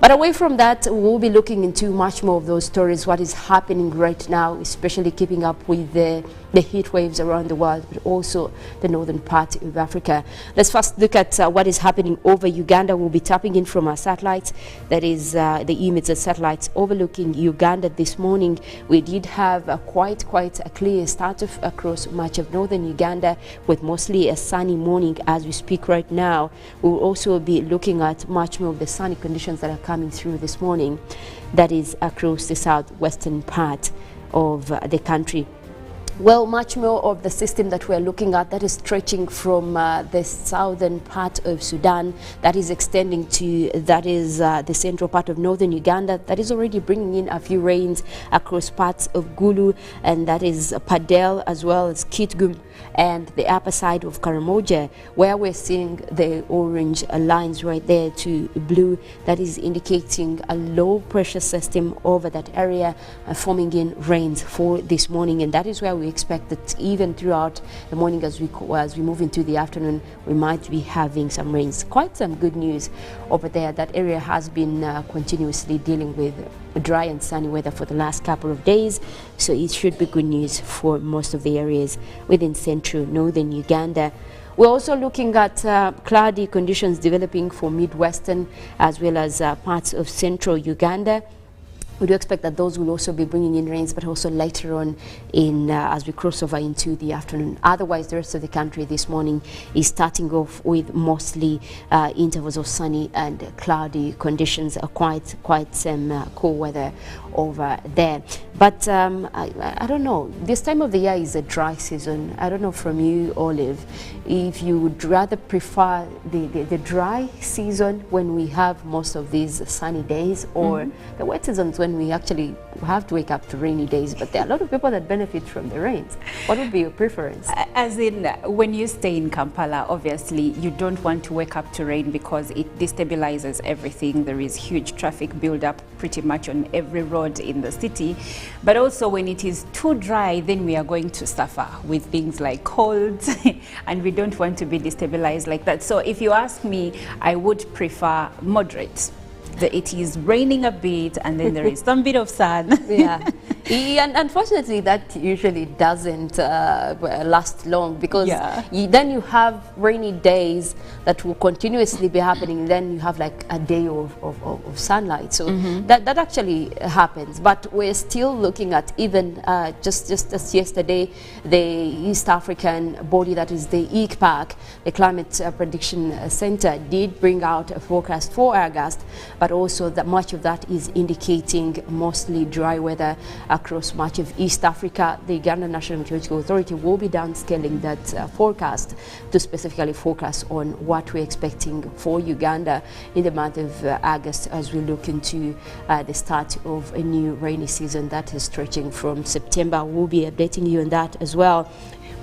But away from that, we'll be looking into much more of those stories, what is happening right now, especially keeping up with the heat waves around the world, but also the northern part of Africa. Let's first look at what is happening over Uganda. We'll be tapping in from our satellites, that is the images of satellites overlooking Uganda this morning. We did have quite a clear start across much of northern Uganda with mostly a sunny morning as we speak right now. We'll also be looking at much more of the sunny conditions that are coming through this morning, that is across the southwestern part of the country. Well, much more of the system that we're looking at, that is stretching from the southern part of Sudan, that is extending to, that is the central part of northern Uganda, that is already bringing in a few rains across parts of Gulu, and that is Padel as well as Kitgum and the upper side of Karamoja, where we're seeing the orange lines right there to blue, that is indicating a low pressure system over that area forming in rains for this morning. And that is where we expect that even throughout the morning as we move into the afternoon, we might be having some rains. Quite some good news over there. That area has been continuously dealing with dry and sunny weather for the last couple of days, so it should be good news for most of the areas within central northern Uganda. We're also looking at cloudy conditions developing for midwestern as well as parts of central Uganda. We do expect that those will also be bringing in rains, but also later on in as we cross over into the afternoon. Otherwise, the rest of the country this morning is starting off with mostly intervals of sunny and cloudy conditions, quite cool weather over there. But I don't know, this time of the year is a dry season. I don't know from you, Olive, if you would rather prefer the dry season when we have most of these sunny days, or the wet seasons when we actually have to wake up to rainy days, but there are a lot of people that benefit from the rains. What would be your preference? As in, when you stay in Kampala, obviously you don't want to wake up to rain because it destabilizes everything. There is huge traffic build-up pretty much on every road in the city. But also when it is too dry, then we are going to suffer with things like colds and we don't want to be destabilized like that. So if you ask me, I would prefer moderate. It is raining a bit and then there is some bit of sun. Yeah. And unfortunately that usually doesn't last long, because then you have rainy days that will continuously be happening, then you have like a day of sunlight, so that actually happens. But we're still looking at, even just as yesterday, the East African body, that is the ICPAC, the Climate Prediction Center, did bring out a forecast for August, but also that much of that is indicating mostly dry weather across much of East Africa. The Uganda National Meteorological Authority will be downscaling that forecast to specifically focus on what we're expecting for Uganda in the month of August, as we look into the start of a new rainy season that is stretching from September. We'll be updating you on that as well.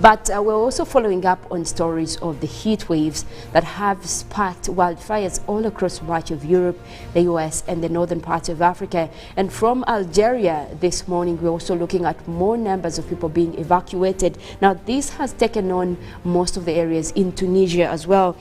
But we're also following up on stories of the heat waves that have sparked wildfires all across much of Europe, the US, and the northern parts of Africa. And from Algeria this morning, we're also looking at more numbers of people being evacuated. Now, this has taken on most of the areas in Tunisia as well.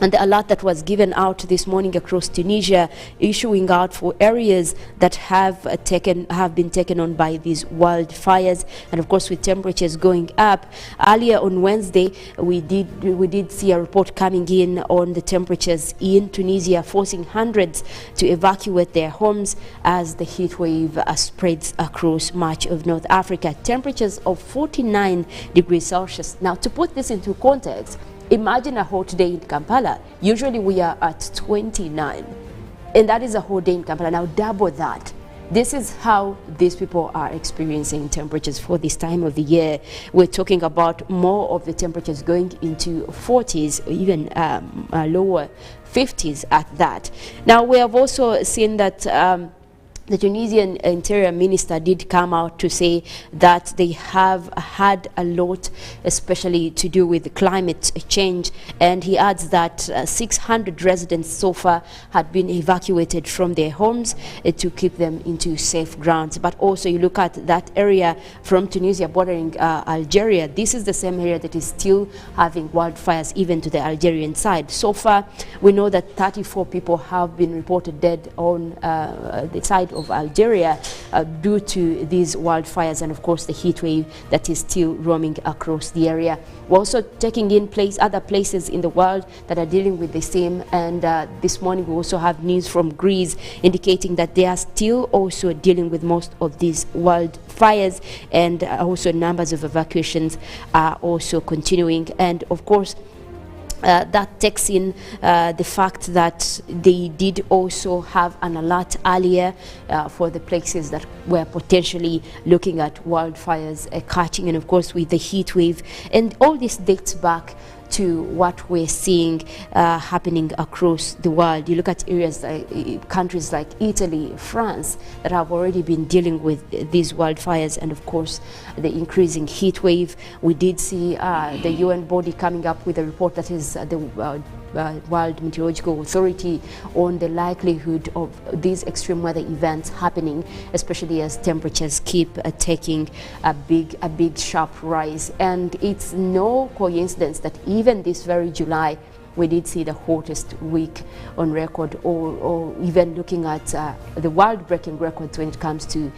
And the alert that was given out this morning across Tunisia, issuing out for areas that have been taken on by these wildfires, and of course with temperatures going up. Earlier on Wednesday, we did see a report coming in on the temperatures in Tunisia, forcing hundreds to evacuate their homes as the heat wave spreads across much of North Africa. Temperatures of 49 degrees Celsius. Now, to put this into context, imagine a hot day in Kampala. Usually we are at 29, and that is a hot day in Kampala. Now double that. this is how these people are experiencing temperatures for this time of the year. We're talking about more of the temperatures going into 40s, or even lower 50s at that. Now, we have also seen that the Tunisian Interior Minister did come out to say that they have had a lot, especially to do with climate change, and he adds that 600 residents so far had been evacuated from their homes to keep them into safe grounds. But also you look at that area from Tunisia bordering Algeria, this is the same area that is still having wildfires even to the Algerian side. So far we know that 34 people have been reported dead on the side of Algeria due to these wildfires, and of course the heat wave that is still roaming across the area. We're also taking in other places in the world that are dealing with the same, and this morning we also have news from Greece indicating that they are still also dealing with most of these wildfires, and also numbers of evacuations are also continuing. And of course that takes in the fact that they did also have an alert earlier for the places that were potentially looking at wildfires catching, and of course with the heat wave. And all this dates back to what we're seeing happening across the world. You look at areas like countries like Italy, France, that have already been dealing with these wildfires, and of course the increasing heat wave. We did see the UN body coming up with a report, that is the World Meteorological Authority, on the likelihood of these extreme weather events happening, especially as temperatures keep taking a big sharp rise. And it's no coincidence that even this very July we did see the hottest week on record, or even looking at the world-breaking records when it comes to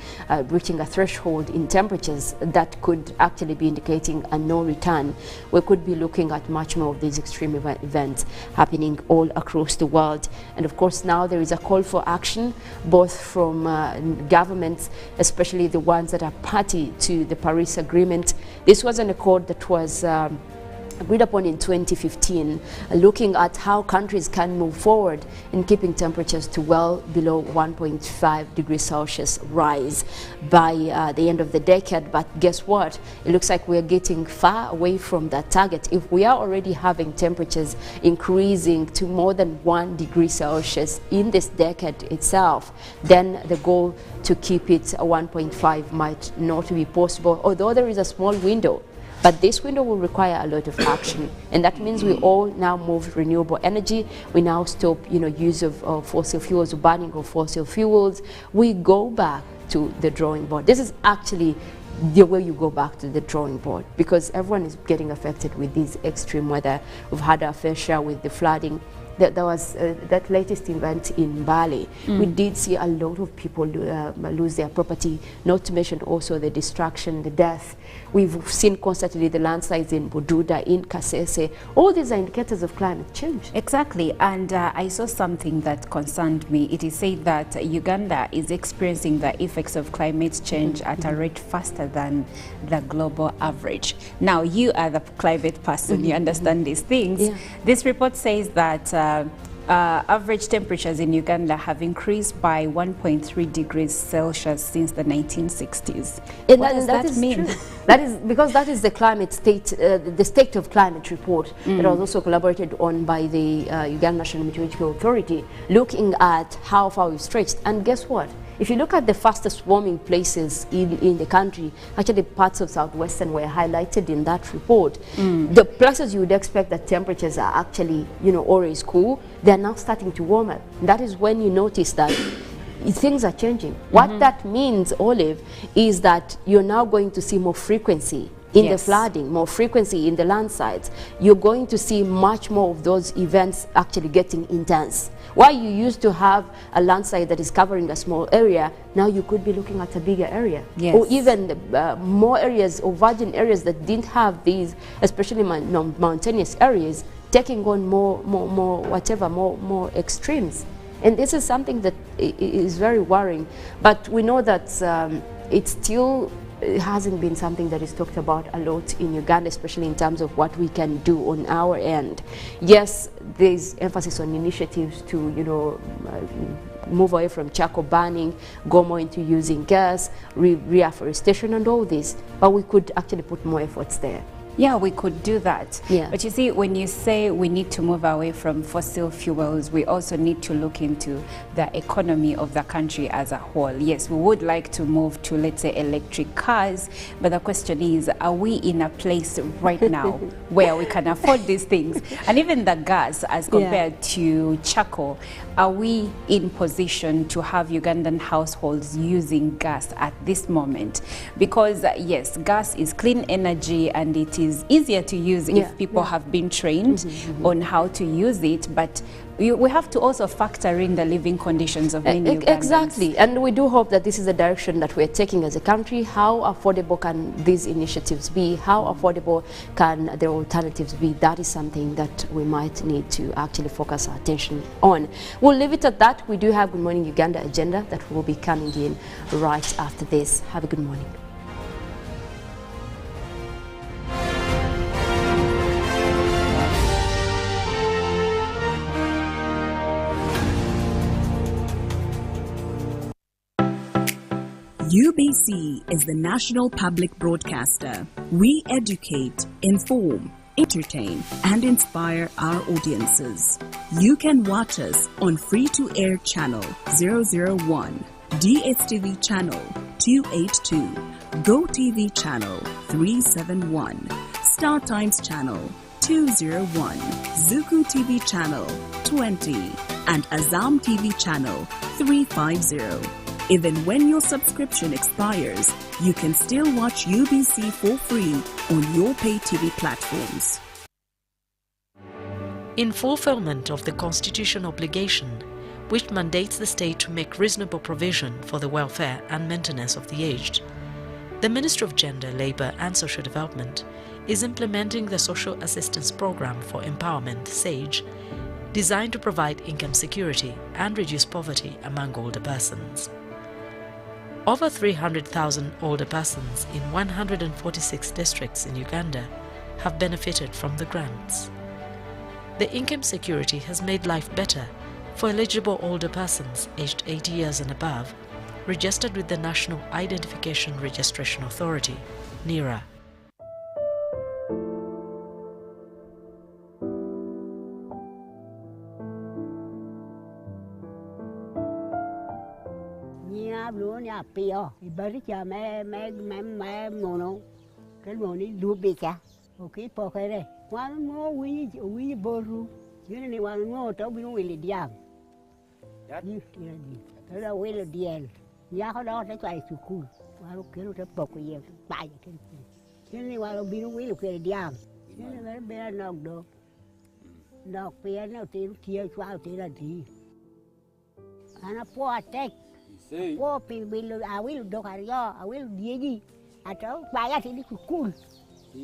reaching a threshold in temperatures that could actually be indicating a no return. We could be looking at much more of these extreme events happening all across the world. And of course now there is a call for action, both from governments, especially the ones that are party to the Paris Agreement. This was an accord that was agreed upon in 2015, looking at how countries can move forward in keeping temperatures to well below 1.5 degrees Celsius rise by the end of the decade. But guess what? It looks like we're getting far away from that target. If we are already having temperatures increasing to more than 1 degree Celsius in this decade itself, then the goal to keep it 1.5 might not be possible, although there is a small window. But this window will require a lot of action, and that means we all now move renewable energy. We now stop, use of fossil fuels, burning of fossil fuels. We go back to the drawing board. This is actually the way you go back to the drawing board, because everyone is getting affected with this extreme weather. We've had our fair share with the flooding. There was that latest event in Bali. We did see a lot of people lose their property, not to mention also the destruction, the death. We've seen constantly the landslides in Bududa, in Kasese. All these are indicators of climate change. Exactly, and I saw something that concerned me. It is said that Uganda is experiencing the effects of climate change at a rate faster than the global average. Now, you are the climate person, you understand these things. Yeah. This report says that average temperatures in Uganda have increased by 1.3 degrees Celsius since the 1960s. And what does that mean? True. That is because that is the climate state, the state of climate report that was also collaborated on by the Uganda National Meteorological Authority, looking at how far we've stretched. And guess what? If you look at the fastest warming places in the country, actually parts of Southwestern were highlighted in that report. The places you would expect that temperatures are actually, always cool, they're now starting to warm up. That is when you notice that things are changing. What that means, Olive, is that you're now going to see more frequency in the flooding, more frequency in the landslides. You're going to see much more of those events actually getting intense. While you used to have a landslide that is covering a small area, now you could be looking at a bigger area. Yes. Or even more areas or virgin areas that didn't have these, especially mountainous areas, taking on more extremes. And this is something that is very worrying. But we know that it's still it hasn't been something that is talked about a lot in Uganda, especially in terms of what we can do on our end. Yes, there's emphasis on initiatives to, move away from charcoal burning, go more into using gas, reforestation and all this, but we could actually put more efforts there. Yeah, we could do that. Yeah. But you see, when you say we need to move away from fossil fuels, we also need to look into the economy of the country as a whole. Yes, we would like to move to, let's say, electric cars, but the question is, are we in a place right now where we can afford these things? And even the gas, as compared to charcoal, are we in position to have Ugandan households using gas at this moment? Because yes, gas is clean energy and it is easier to use if people have been trained on how to use it, but we have to also factor in the living conditions of many Ugandans. Exactly, and we do hope that this is the direction that we're taking as a country. How affordable can these initiatives be? How affordable can the alternatives be? That is something that we might need to actually focus our attention on. We'll leave it at that. We do have Good Morning Uganda agenda that will be coming in right after this. Have a good morning. UBC is the national public broadcaster. We educate, inform, entertain, and inspire our audiences. You can watch us on free-to-air channel 001, DSTV channel 282, GoTV channel 371, Star Times channel 201, Zuku TV channel 20, and Azam TV channel 350. Even when your subscription expires, you can still watch UBC for free on your pay TV platforms. In fulfillment of the Constitution obligation, which mandates the state to make reasonable provision for the welfare and maintenance of the aged, the Ministry of Gender, Labour and Social Development is implementing the Social Assistance Programme for Empowerment, SAGE, designed to provide income security and reduce poverty among older persons. Over 300,000 older persons in 146 districts in Uganda have benefited from the grants. The income security has made life better for eligible older persons aged 80 years and above, registered with the National Identification Registration Authority, NIRA. Pio, ibaricha me mono, que moni dubica, okay, pokere. One more we boru, you know, one more to be willy diam. You will deal. Yahoda, that's why it's cool. I'll kill the poker, buy it. You know, I'll be will kill diam. You never bear knock though. Knock piano till tears out in a tea. And a poor take. Poor people, I will do I will dig. I don't buy it in the cool.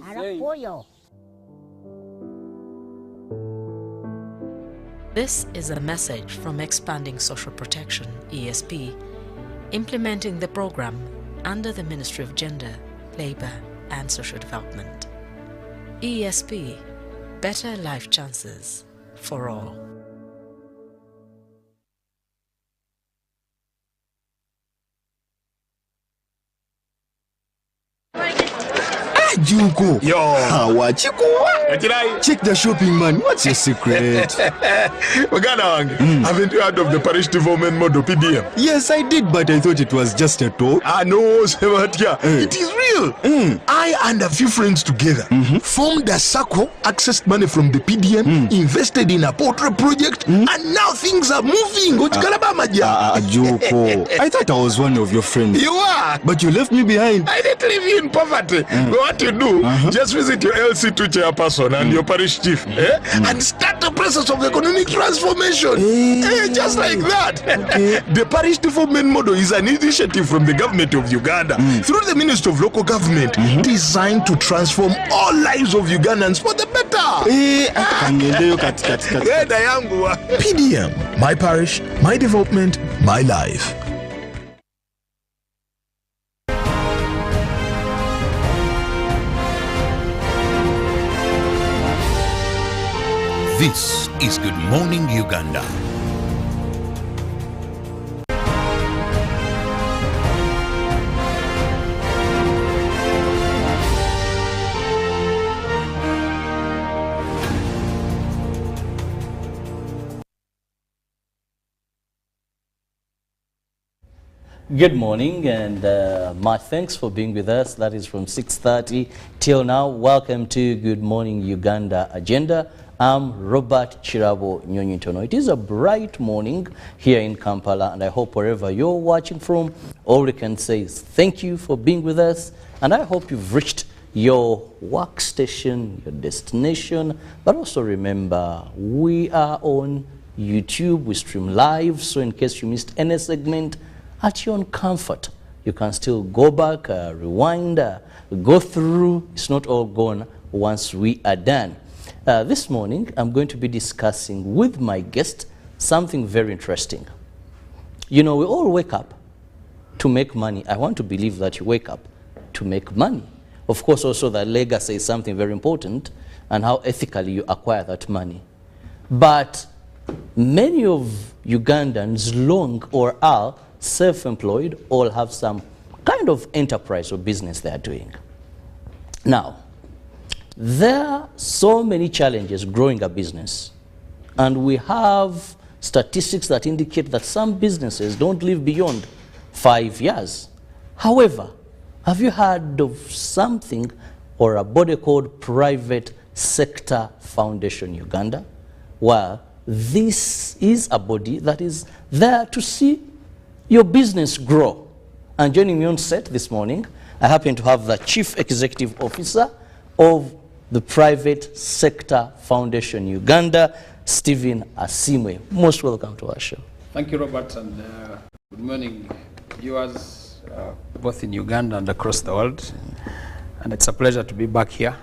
I don't for you. This is a message from Expanding Social Protection, ESP, implementing the program under the Ministry of Gender, Labour and Social Development. ESP, better life chances for all. Junko. Yo. What you go? Check the shopping, man. What's your secret? Uganda, haven't you heard of the Parish Development Model PDM? Yes, I did, but I thought it was just a talk. No, Sebatia. It is real. I and a few friends together formed a circle, accessed money from the PDM, invested in a poultry project, and now things are moving. Junko. I thought I was one of your friends. You are. But you left me behind. I didn't leave you in poverty. What you do, just visit your LC2 chairperson and your parish chief and start the process of economic transformation. Just like that. The Parish Development Model is an initiative from the government of Uganda through the Ministry of Local Government designed to transform all lives of Ugandans for the better. PDM, my parish, my development, my life. This is Good Morning Uganda. Good morning, and my thanks for being with us. That is from 6:30 till now. Welcome to Good Morning Uganda Agenda. I'm Robert Chirabo Nyonyitono. It is a bright morning here in Kampala, and I hope wherever you're watching from, all we can say is thank you for being with us, and I hope you've reached your workstation, your destination. But also remember, we are on YouTube. We stream live, so in case you missed any segment, at your own comfort, you can still go back, rewind, go through. It's not all gone once we are done. This morning, I'm going to be discussing with my guest something very interesting. You know, we all wake up to make money. I want to believe that you wake up to make money. Of course, also that legacy is something very important, and how ethically you acquire that money. But many of Ugandans long or are self-employed, all have some kind of enterprise or business they are doing. Now, there are so many challenges growing a business, and we have statistics that indicate that some businesses don't live beyond 5 years. However, have you heard of something or a body called Private Sector Foundation Uganda? Well, this is a body that is there to see your business grow. And joining me on set this morning, I happen to have the Chief Executive Officer of the Private Sector Foundation Uganda, Stephen Asimwe. Most welcome to our show. Thank you, Robert, and good morning, viewers, both in Uganda and across the world. And it's a pleasure to be back here.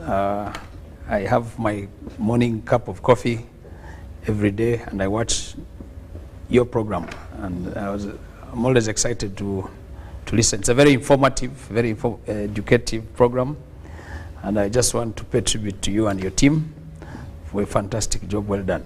I have my morning cup of coffee every day, and I watch your program, and I'm always excited to listen. It's a very informative, very educative program, and I just want to pay tribute to you and your team for a fantastic job well done.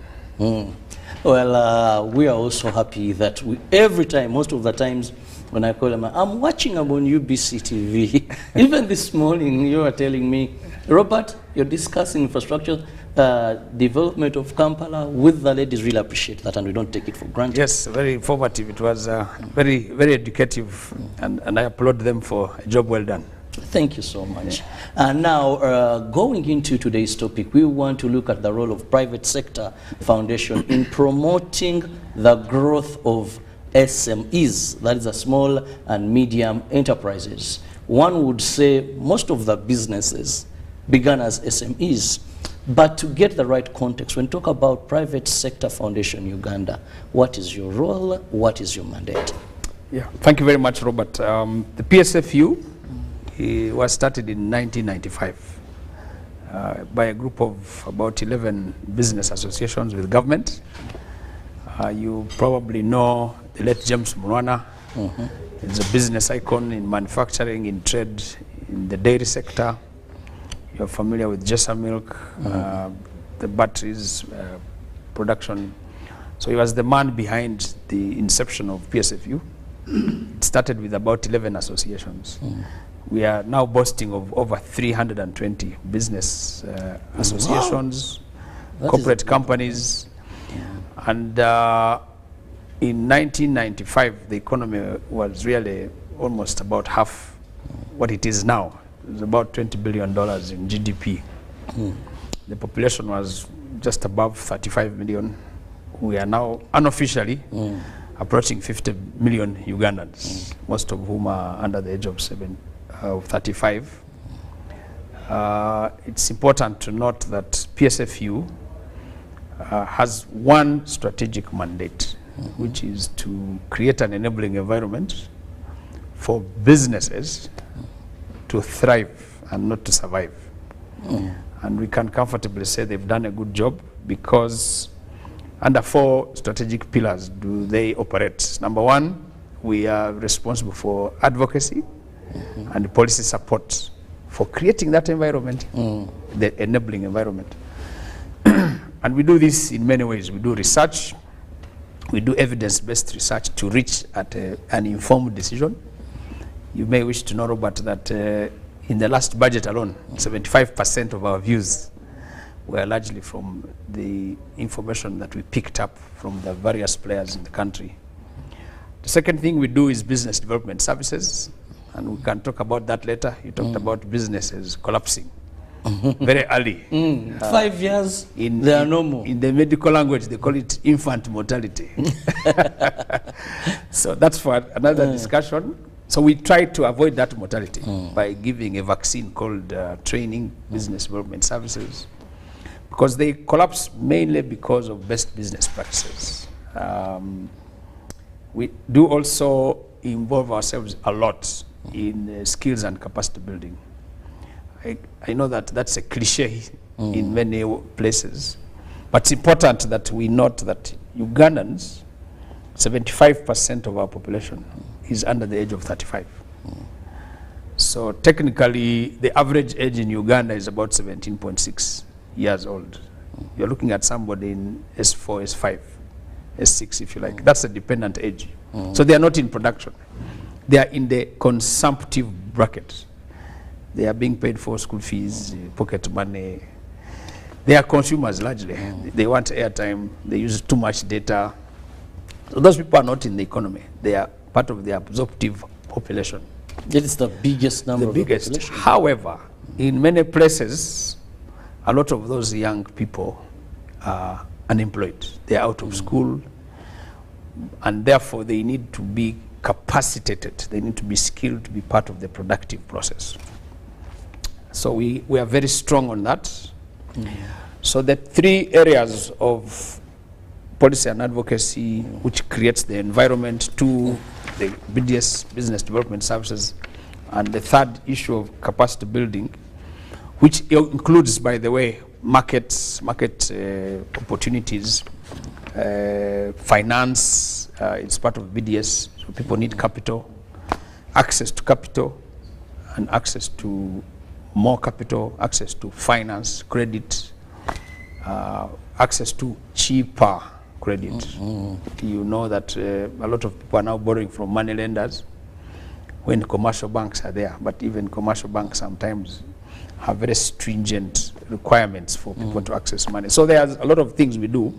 Well, we are also happy that every time, most of the times when I call them, I'm watching them on UBC TV. Even this morning, you were telling me, Robert, you're discussing infrastructure development of Kampala with the ladies. Really appreciate that, and we don't take it for granted. Yes, very informative. It was very, very educative, and I applaud them for a job well done. Thank you so much. And now, going into today's topic, we want to look at the role of private sector foundation in promoting the growth of SMEs, that is, small and medium enterprises. One would say most of the businesses began as SMEs. But to get the right context, when you talk about Private Sector Foundation Uganda, what is your role? What is your mandate? Yeah, thank you very much, Robert. The PSFU was started in 1995 by a group of about 11 business associations with government. You probably know the late James Murwana. He's a business icon in manufacturing, in trade, in the dairy sector. You're familiar with Jessa Milk, the batteries production. So he was the man behind the inception of PSFU. It started with about 11 associations. We are now boasting of over 320 business associations, corporate companies. And in 1995, the economy was really almost about half what it is now. It was about $20 billion in GDP. The population was just above 35 million. We are now unofficially approaching 50 million Ugandans, most of whom are under the age of 35. It's important to note that PSFU has one strategic mandate, which is to create an enabling environment for businesses to thrive and not to survive. And we can comfortably say they've done a good job, because under 4 strategic pillars do they operate. Number 1, we are responsible for advocacy and policy support for creating that environment, the enabling environment. And we do this in many ways. We do research, we do evidence-based research to reach at an informed decision. You may wish to know, Robert, that in the last budget alone, 75% of our views were largely from the information that we picked up from the various players in the country. The second thing we do is business development services, and we can talk about that later. You talked about businesses collapsing very early. 5 years, there are no more. In the medical language, they call it infant mortality. So that's for another discussion. So we try to avoid that mortality by giving a vaccine called training, business development services, because they collapse mainly because of best business practices. We do also involve ourselves a lot in skills and capacity building. I know that that's a cliche in many places, but it's important that we note that Ugandans, 75% of our population is under the age of 35. So technically, the average age in Uganda is about 17.6 years old. You're looking at somebody in S4, S5, S6, if you like. That's a dependent age. So they are not in production. They are in the consumptive bracket. They are being paid for school fees, pocket money. They are consumers largely. They want airtime. They use too much data. So those people are not in the economy. They are part of the absorptive population. That is the biggest number of the population. However, in many places, a lot of those young people are unemployed. They are out of school, and therefore they need to be capacitated. They need to be skilled to be part of the productive process. So we are very strong on that. So the three areas of policy and advocacy, which creates the environment, two, the BDS, business development services, and the third issue of capacity building, which includes, by the way, market opportunities, finance, it's part of BDS, so people need capital, access to capital, and access to more capital, access to finance, credit, access to cheaper credit. You know that a lot of people are now borrowing from money lenders when commercial banks are there, but even commercial banks sometimes have very stringent requirements for people to access money. So there's a lot of things we do,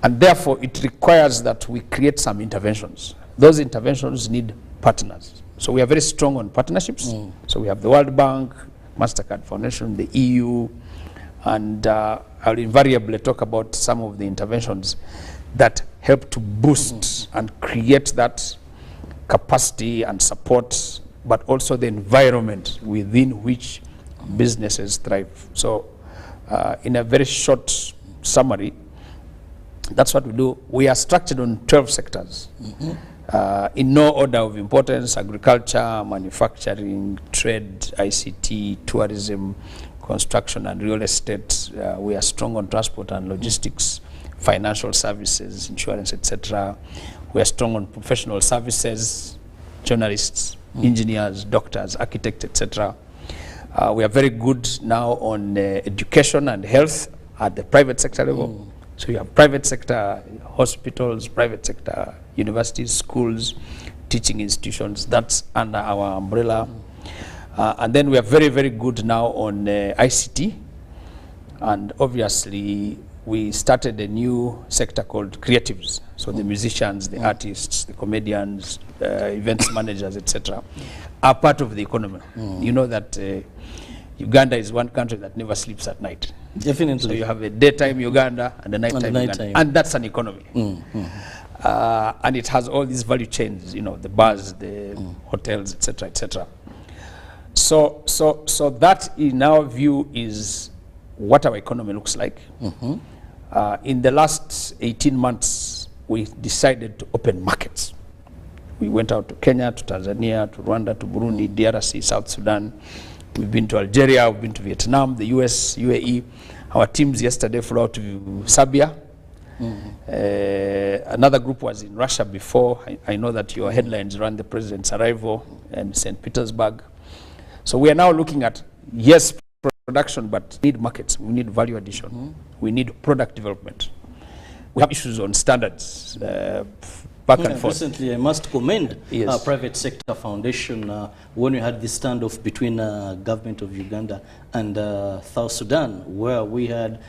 and therefore it requires that we create some interventions. Those interventions need partners. So we are very strong on partnerships. So we have the World Bank, MasterCard Foundation, the EU, and I'll invariably talk about some of the interventions that help to boost and create that capacity and support, but also the environment within which businesses thrive. So in a very short summary, that's what we do. We are structured on 12 sectors. In no order of importance: agriculture, manufacturing, trade, ICT, tourism, construction and real estate. We are strong on transport and logistics, financial services, insurance, etc. We are strong on professional services, journalists, engineers, doctors, architects, etc. We are very good now on education and health at the private sector level. So you have private sector hospitals, private sector universities, schools, teaching institutions. That's under our umbrella. And then we are very, very good now on ICT. And obviously, we started a new sector called creatives. So the musicians, the artists, the comedians, events managers, etc., are part of the economy. You know that Uganda is one country that never sleeps at night. Definitely. So you have a daytime Uganda and a nighttime Uganda. And that's an economy. And it has all these value chains, you know, the bars, the hotels, etc., etc. So that, in our view, is what our economy looks like. In the last 18 months, we decided to open markets. We went out to Kenya, to Tanzania, to Rwanda, to Burundi, DRC, South Sudan. We've been to Algeria, we've been to Vietnam, the US, UAE. Our teams yesterday flew out to Serbia. Another group was in Russia before. I know that your headlines ran the president's arrival in St. Petersburg. So we are now looking at, yes, production, but need markets. We need value addition. We need product development. We have issues on standards, back and forth. Recently, I must commend private sector foundation when we had this standoff between government of Uganda and South Sudan, where we had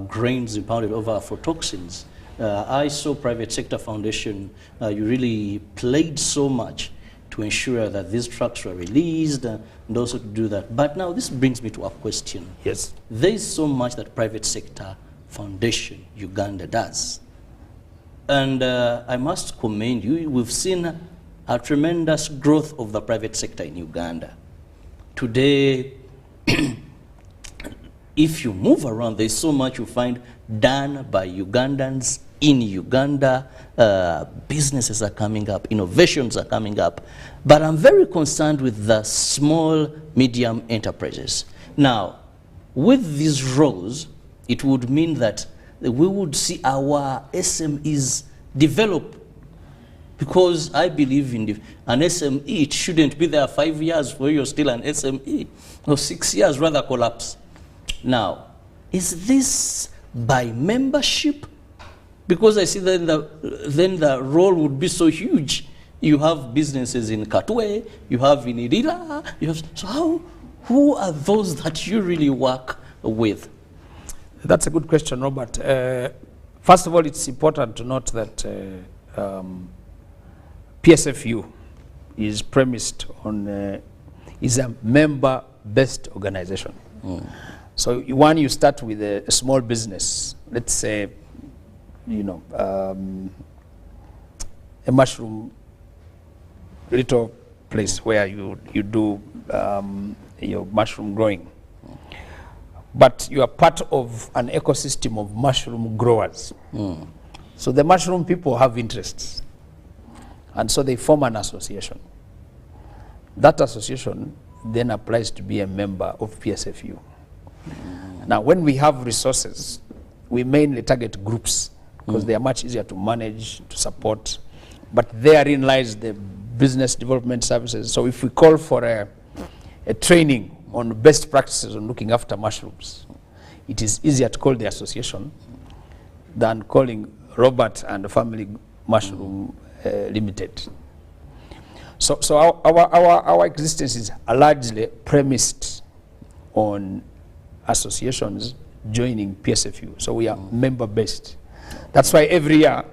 grains impounded over aflatoxins. I saw private sector foundation, you really played so much to ensure that these trucks were released and also to do that. But now this brings me to a question. Yes. There is so much that private sector foundation Uganda does. And I must commend you. We've seen a tremendous growth of the private sector in Uganda. Today, if you move around, there's so much you find done by Ugandans in Uganda. Businesses are coming up, innovations are coming up. But I'm very concerned with the small, medium enterprises. Now, with these roles, it would mean that we would see our SMEs develop, because I believe in an SME, it shouldn't be there 5 years where you're still an SME, or 6 years rather collapse. Now, is this by membership? Because I see that then the role would be so huge. You have businesses in Katwe, you have in Irila, you have, so who are those that you really work with? That's a good question, Robert. First of all, it's important to note that PSFU is premised on, is a member-based organization. So one, you start with a small business, let's say, you know, a mushroom little place where you do your mushroom growing. But you are part of an ecosystem of mushroom growers. So the mushroom people have interests. And so they form an association. That association then applies to be a member of PSFU. Now, when we have resources, we mainly target groups because they are much easier to manage, to support. But therein lies the business development services. So if we call for a training on best practices on looking after mushrooms, it is easier to call the association than calling Robert and Family Mushroom Limited. So our existence is largely premised on associations joining PSFU. So we are member-based. That's why every year,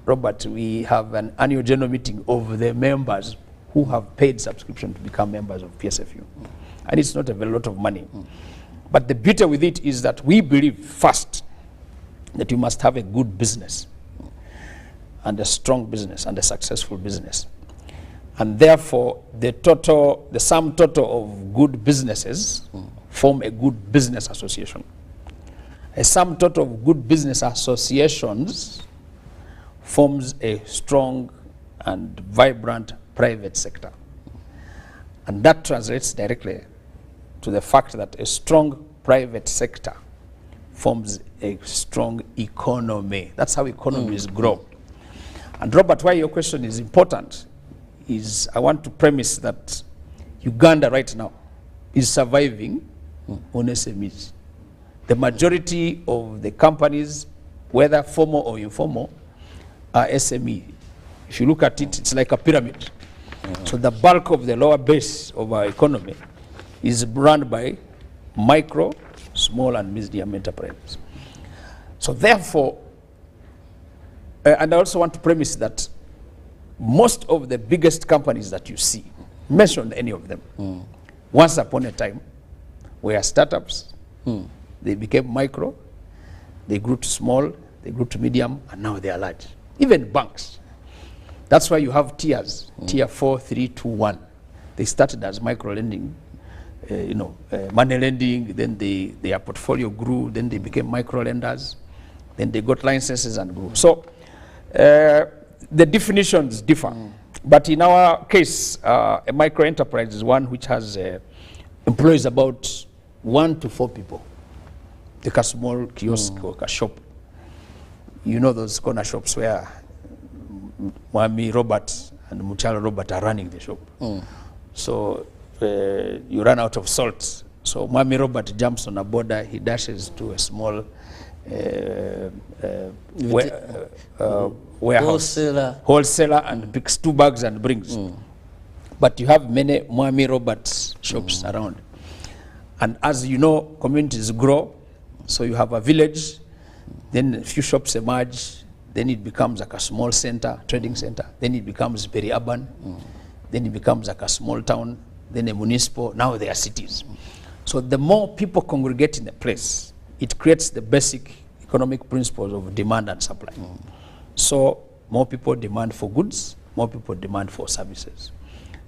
Robert, we have an annual general meeting of the members who have paid subscription to become members of PSFU. And it's not a very lot of money. But the beauty with it is that we believe first that you must have a good business and a strong business and a successful business. And therefore, the sum total of good businesses form a good business association. A sum total of good business associations forms a strong and vibrant private sector. And that translates directly to the fact that a strong private sector forms a strong economy. That's how economies grow. And Robert, why your question is important is I want to premise that Uganda right now is surviving on SMEs. The majority of the companies, whether formal or informal, are SME. If you look at it, it's like a pyramid. So the bulk of the lower base of our economy is run by micro, small and medium enterprises. So therefore, and I also want to premise that most of the biggest companies that you see, mention any of them, once upon a time were startups, they became micro, they grew to small, they grew to medium, and now they are large. Even banks. That's why you have tiers, tier 4, 3, 2, 1. They started as micro lending, money lending, then their portfolio grew, then they became micro lenders, then they got licenses and grew. So the definitions differ. But in our case, a micro enterprise is one which has employs about 1 to 4 people. Take a small kiosk or a shop. You know those corner shops where Mwami Robert and Muchala Robert are running the shop. So you run out of salt. So Mwami Robert jumps on a border, he dashes to a small warehouse, wholesaler, and picks 2 bags and brings. But you have many Mwami Robert shops around. And as you know, communities grow, so you have a village, then a few shops emerge, then it becomes like a small center, trading center, then it becomes very urban, then it becomes like a small town, then a municipal, now they are cities. So the more people congregate in a place, it creates the basic economic principles of demand and supply. So more people demand for goods, more people demand for services.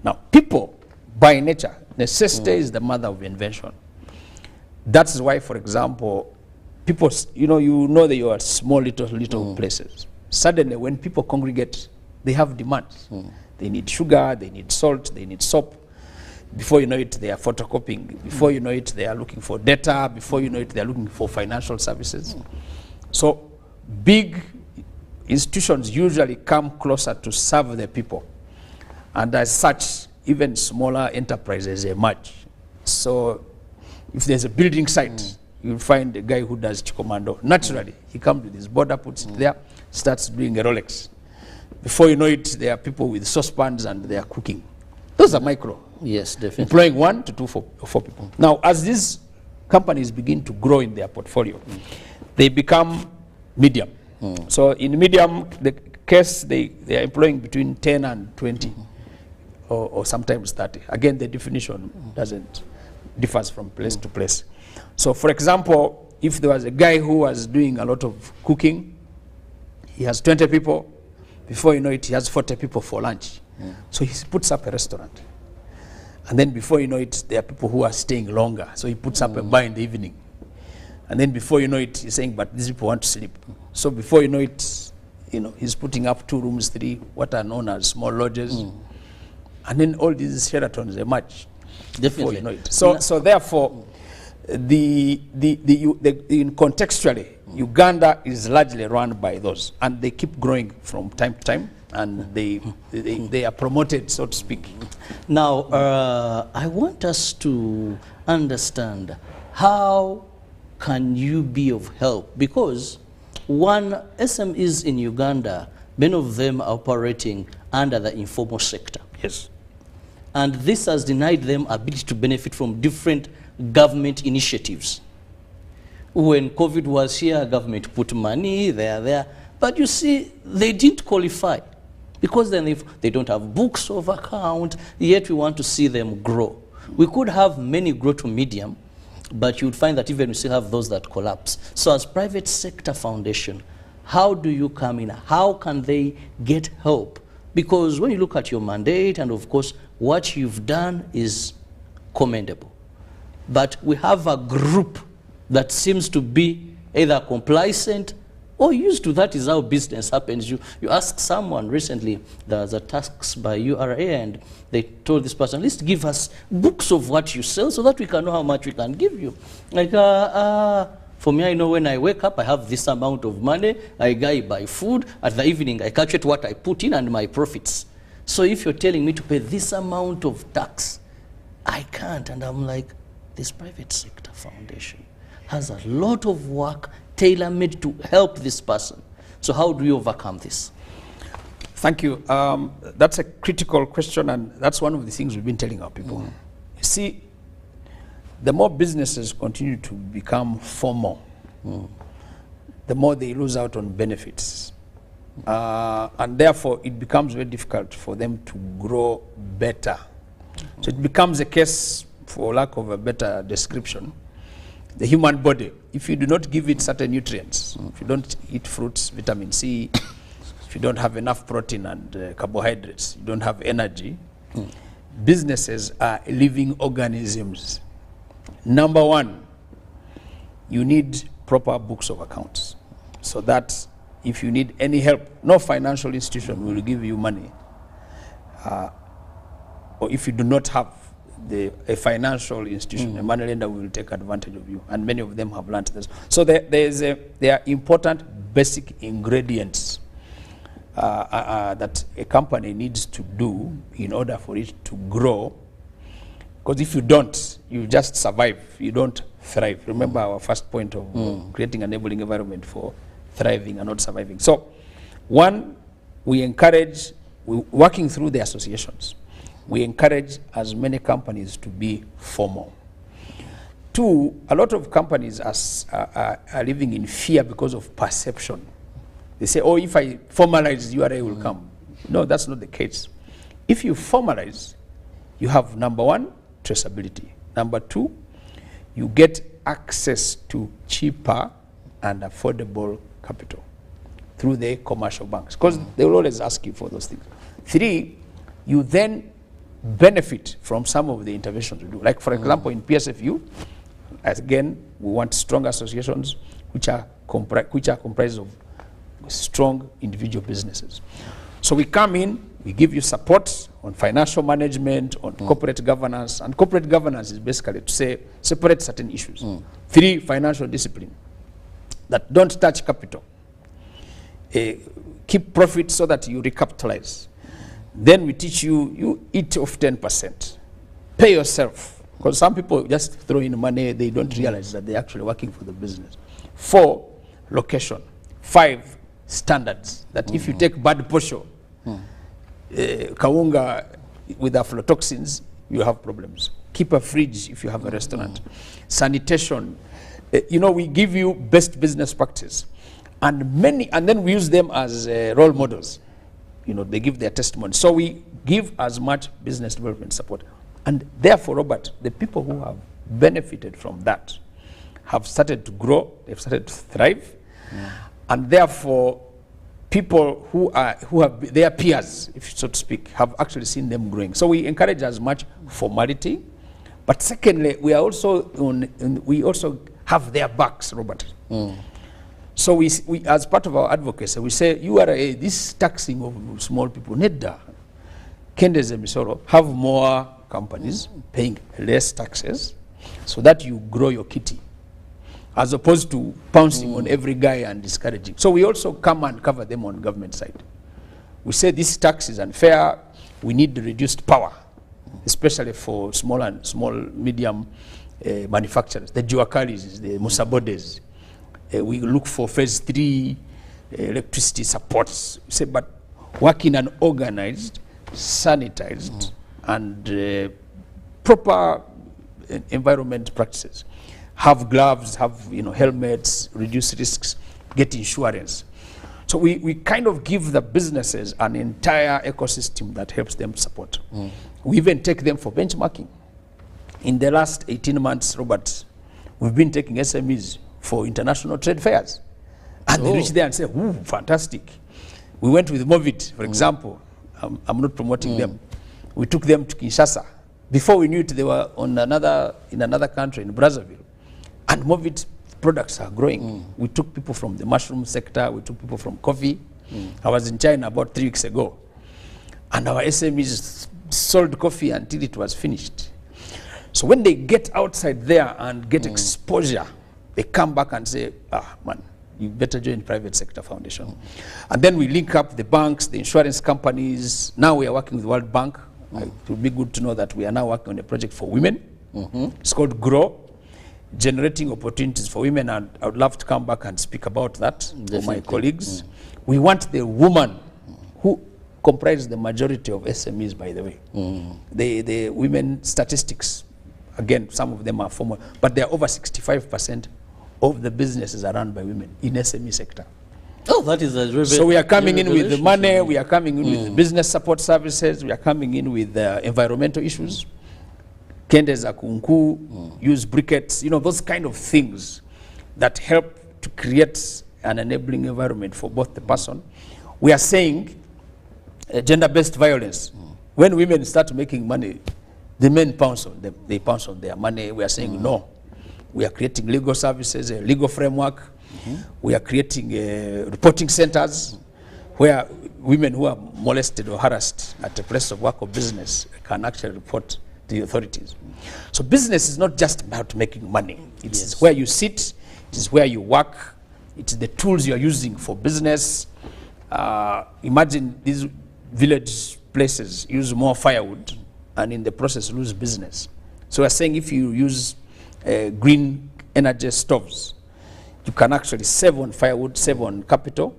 Now people, by nature, necessity is the mother of invention. That's why, for example, people, you know that you are small little places. Suddenly when people congregate, they have demands. They need sugar, they need salt, they need soap. Before you know it, they are photocopying. Before you know it, they are looking for data. Before you know it, they are looking for financial services. So big institutions usually come closer to serve the people. And as such, even smaller enterprises emerge. So if there's a building site, you'll find a guy who does Chikomando. Naturally, he comes with his border, puts it there, starts doing a Rolex. Before you know it, there are people with saucepans and they are cooking. Those are micro. Yes, definitely. Employing 1 to 2 or 4 people. Now, as these companies begin to grow in their portfolio, they become medium. So in medium, the case, they are employing between 10 and 20 or sometimes 30. Again, the definition differs from place to place. So for example, if there was a guy who was doing a lot of cooking, he has 20 people, before you know it, he has 40 people for lunch. So he puts up a restaurant. And then before you know it, there are people who are staying longer. So he puts up a bar in the evening. And then before you know it, he's saying, but these people want to sleep. So before you know it, he's putting up 2 rooms, 3, what are known as small lodges. And then all these Sheratons emerge. Before you know it. So therefore, contextually, Uganda is largely run by those. And they keep growing from time to time. And they are promoted, so to speak. Now, I want us to understand how can you be of help? Because SMEs in Uganda, many of them are operating under the informal sector. Yes. And this has denied them ability to benefit from different government initiatives. When COVID was here, government put money there. But you see, they didn't qualify. Because then they don't have books of account, yet we want to see them grow. We could have many grow to medium, but you'd find that even we still have those that collapse. So as private sector foundation, how do you come in? How can they get help? Because when you look at your mandate, and of course, what you've done is commendable. But we have a group that seems to be either complacent or used to that is how business happens. You ask someone recently, there was a task by URA, and they told this person, at least give us books of what you sell so that we can know how much we can give you. Like, for me, I know when I wake up, I have this amount of money, I buy food, at the evening I calculate what I put in and my profits. So if you're telling me to pay this amount of tax, I can't. And I'm like, this private sector foundation has a lot of work tailor-made to help this person. So how do you overcome this? Thank you. That's a critical question, and that's one of the things we've been telling our people. You see, the more businesses continue to become formal, the more they lose out on benefits. And therefore, it becomes very difficult for them to grow better. So it becomes a case, for lack of a better description, the human body, if you do not give it certain nutrients, if you don't eat fruits, vitamin C, if you don't have enough protein and carbohydrates, you don't have energy, businesses are living organisms. Number one, you need proper books of accounts, so that if you need any help, no financial institution will give you money. Or if you do not have a financial institution, a money lender will take advantage of you, and many of them have learned this. So there are important basic ingredients that a company needs to do in order for it to grow, Because if you don't, you just survive. You don't thrive. Remember our first point of creating an enabling environment for thriving and not surviving. So, one, we encourage, working through the associations, we encourage as many companies to be formal. Two, a lot of companies are living in fear because of perception. They say, oh, if I formalize, URA will come. No, that's not the case. If you formalize, you have, number one, traceability. Number two, you get access to cheaper and affordable capital through the commercial banks, because they will always ask you for those things. Three, you then benefit from some of the interventions we do. Like, for example, in PSFU, again, we want strong associations which are comprised of strong individual businesses. So we come in, we give you support on financial management, on corporate governance, and corporate governance is basically to say, separate certain issues. Three, financial discipline, that don't touch capital. Keep profit so that you recapitalize. Then we teach you, you eat off 10%. Pay yourself. Because some people just throw in money, they don't realize that they're actually working for the business. 4, location. 5, standards. That if you take bad posho, kawunga with aflatoxins, you have problems. Keep a fridge if you have a restaurant. Sanitation. You know, we give you best business practice. And then we use them as role models. You know, they give their testimony. So we give as much business development support. And therefore, Robert, the people who have benefited from that have started to grow, they've started to thrive. And therefore, people who have their peers, if so to speak, have actually seen them growing. So we encourage as much formality. But secondly, we are also we also have their backs, Robert. So we, as part of our advocacy, we say, you are this taxing of small people, NEDA, Kendeze Misoro, have more companies paying less taxes so that you grow your kitty, as opposed to pouncing on every guy and discouraging. So we also come and cover them on government side. We say this tax is unfair, we need reduced power, especially for small, medium manufacturers, the Juakalis, the Musabodes. We look for phase 3 electricity supports. We say, but work in an organized, sanitized, and proper environment practices. Have gloves, have helmets, reduce risks, get insurance. So we kind of give the businesses an entire ecosystem that helps them support. We even take them for benchmarking. In the last 18 months, Robert, we've been taking SMEs for international trade fairs. And they reach there and say, ooh, fantastic. We went with Movit, for example. I'm not promoting them. We took them to Kinshasa. Before we knew it, they were in another country, in Brazzaville. And Movit products are growing. We took people from the mushroom sector, we took people from coffee. I was in China about 3 weeks ago. And our SMEs sold coffee until it was finished. So when they get outside there and get exposure, they come back and say, man, you better join private sector foundation. And then we link up the banks, the insurance companies. Now we are working with World Bank. It would be good to know that we are now working on a project for women. It's called GROW, generating opportunities for women. And I would love to come back and speak about that for my colleagues. We want the woman who comprise the majority of SMEs, by the way. The women statistics, again, some of them are formal, but they are over 65% of the businesses are run by women in SME sector. Oh, that is a so we are coming in with the money, we are coming in with the business support services, we are coming in with environmental issues, Kendeza kunku, use briquettes, those kind of things that help to create an enabling environment for both the person. We are saying gender-based violence. When women start making money, the men pounce on them, they pounce on their money. We are saying no. We are creating legal services, a legal framework. We are creating reporting centers where women who are molested or harassed at a place of work or business can actually report to the authorities. So business is not just about making money. It's where you sit, it is where you work, it's the tools you are using for business. Imagine these village places use more firewood and in the process lose business. So we're saying if you use green energy stoves, you can actually save on firewood, save on capital,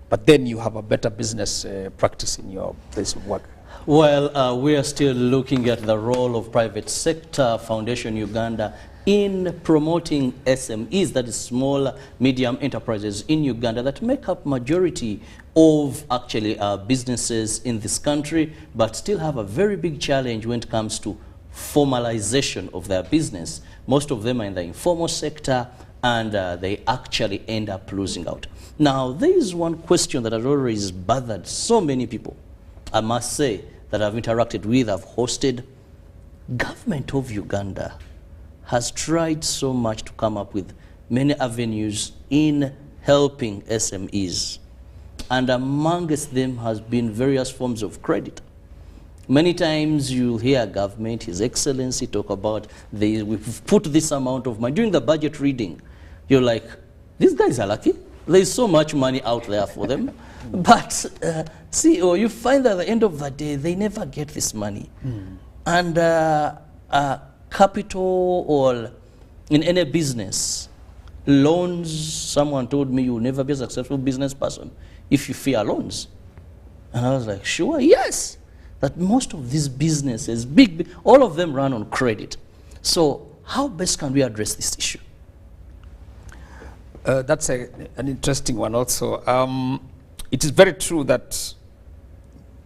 but then you have a better business practice in your place of work. Well, we are still looking at the role of private sector, Foundation Uganda, in promoting SMEs, that is small, medium enterprises in Uganda, that make up majority of actually businesses in this country, but still have a very big challenge when it comes to formalization of their business. Most of them are in the informal sector, and they actually end up losing out. Now, there is one question that has always bothered so many people, I must say, that I've interacted with, I've hosted. Government of Uganda has tried so much to come up with many avenues in helping SMEs. And amongst them has been various forms of credit. Many times you hear government, His Excellency, talk about, we've put this amount of money. During the budget reading, you're like, these guys are lucky. There's so much money out there for them. But CEO, you find that at the end of the day, they never get this money. And capital or in any business, loans, someone told me you'll never be a successful business person if you fear loans. And I was like, sure, yes. That most of these businesses, big, all of them run on credit. So how best can we address this issue? That's an interesting one also. It is very true that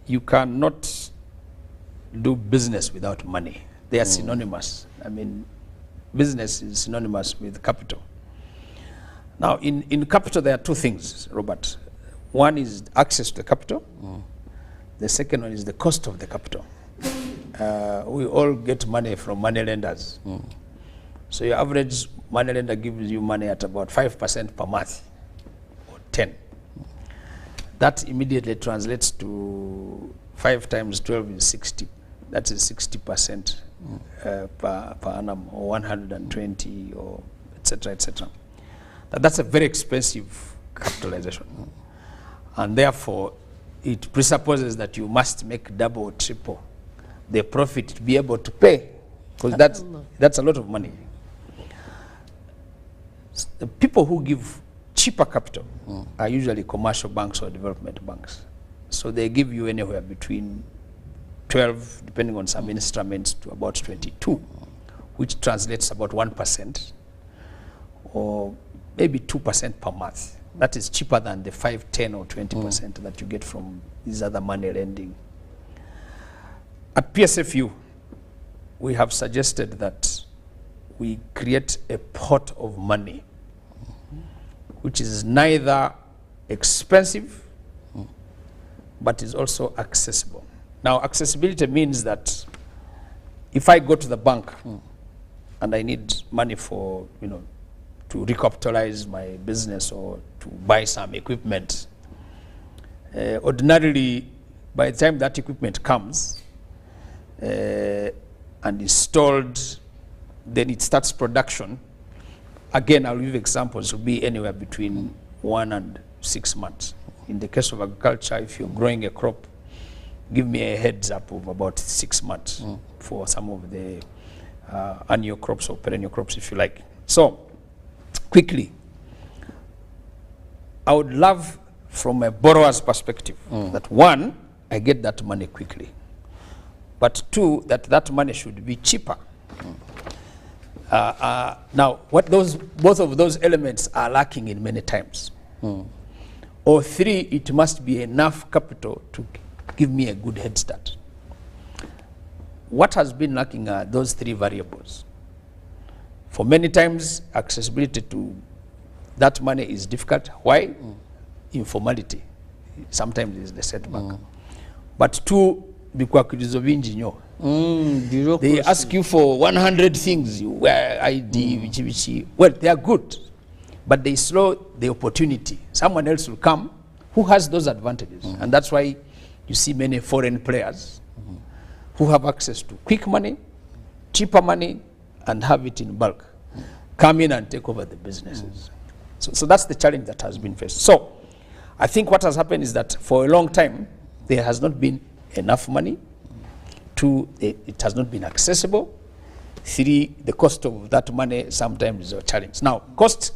you cannot do business without money. They are synonymous. I mean, business is synonymous with capital. Now, in capital, there are two things, Robert. One is access to the capital. The second one is the cost of the capital. We all get money from money lenders. So your average money lender gives you money at about 5% per month, or 10. That immediately translates to 5 times 12 is 60. That is 60% per annum, or 120, or etc., etc. That's a very expensive capitalization. And therefore, it presupposes that you must make double or triple the profit to be able to pay, because that's a lot of money. The people who give cheaper capital are usually commercial banks or development banks. So they give you anywhere between 12, depending on some instruments, to about 22, which translates about 1% or maybe 2% per month. That is cheaper than the 5, 10, or 20% that you get from these other money lending. At PSFU, we have suggested that we create a pot of money which is neither expensive but is also accessible. Now, accessibility means that if I go to the bank and I need money for, to recapitalize my business or to buy some equipment, ordinarily, by the time that equipment comes and installed, then it starts production. Again, I'll give examples. It will be anywhere between 1 and 6 months. In the case of agriculture, if you're growing a crop, give me a heads up of about 6 months for some of the annual crops or perennial crops, if you like. So, quickly, I would love, from a borrower's perspective, that one, I get that money quickly, but two, that money should be cheaper. Now, both of those elements are lacking in many times. Or three, it must be enough capital to give me a good head start. What has been lacking are those three variables. For many times, accessibility to that money is difficult. Why? Informality. Sometimes is the setback. But two, bikwakirizo bingi nnyo. They ask you for 100 things, where ID, which. Well, they are good, but they slow the opportunity. Someone else will come who has those advantages. And that's why you see many foreign players who have access to quick money, cheaper money, and have it in bulk, come in and take over the businesses. So that's the challenge that has been faced. So I think what has happened is that for a long time, there has not been enough money. Two, it has not been accessible. 3, the cost of that money sometimes is a challenge. Now, cost,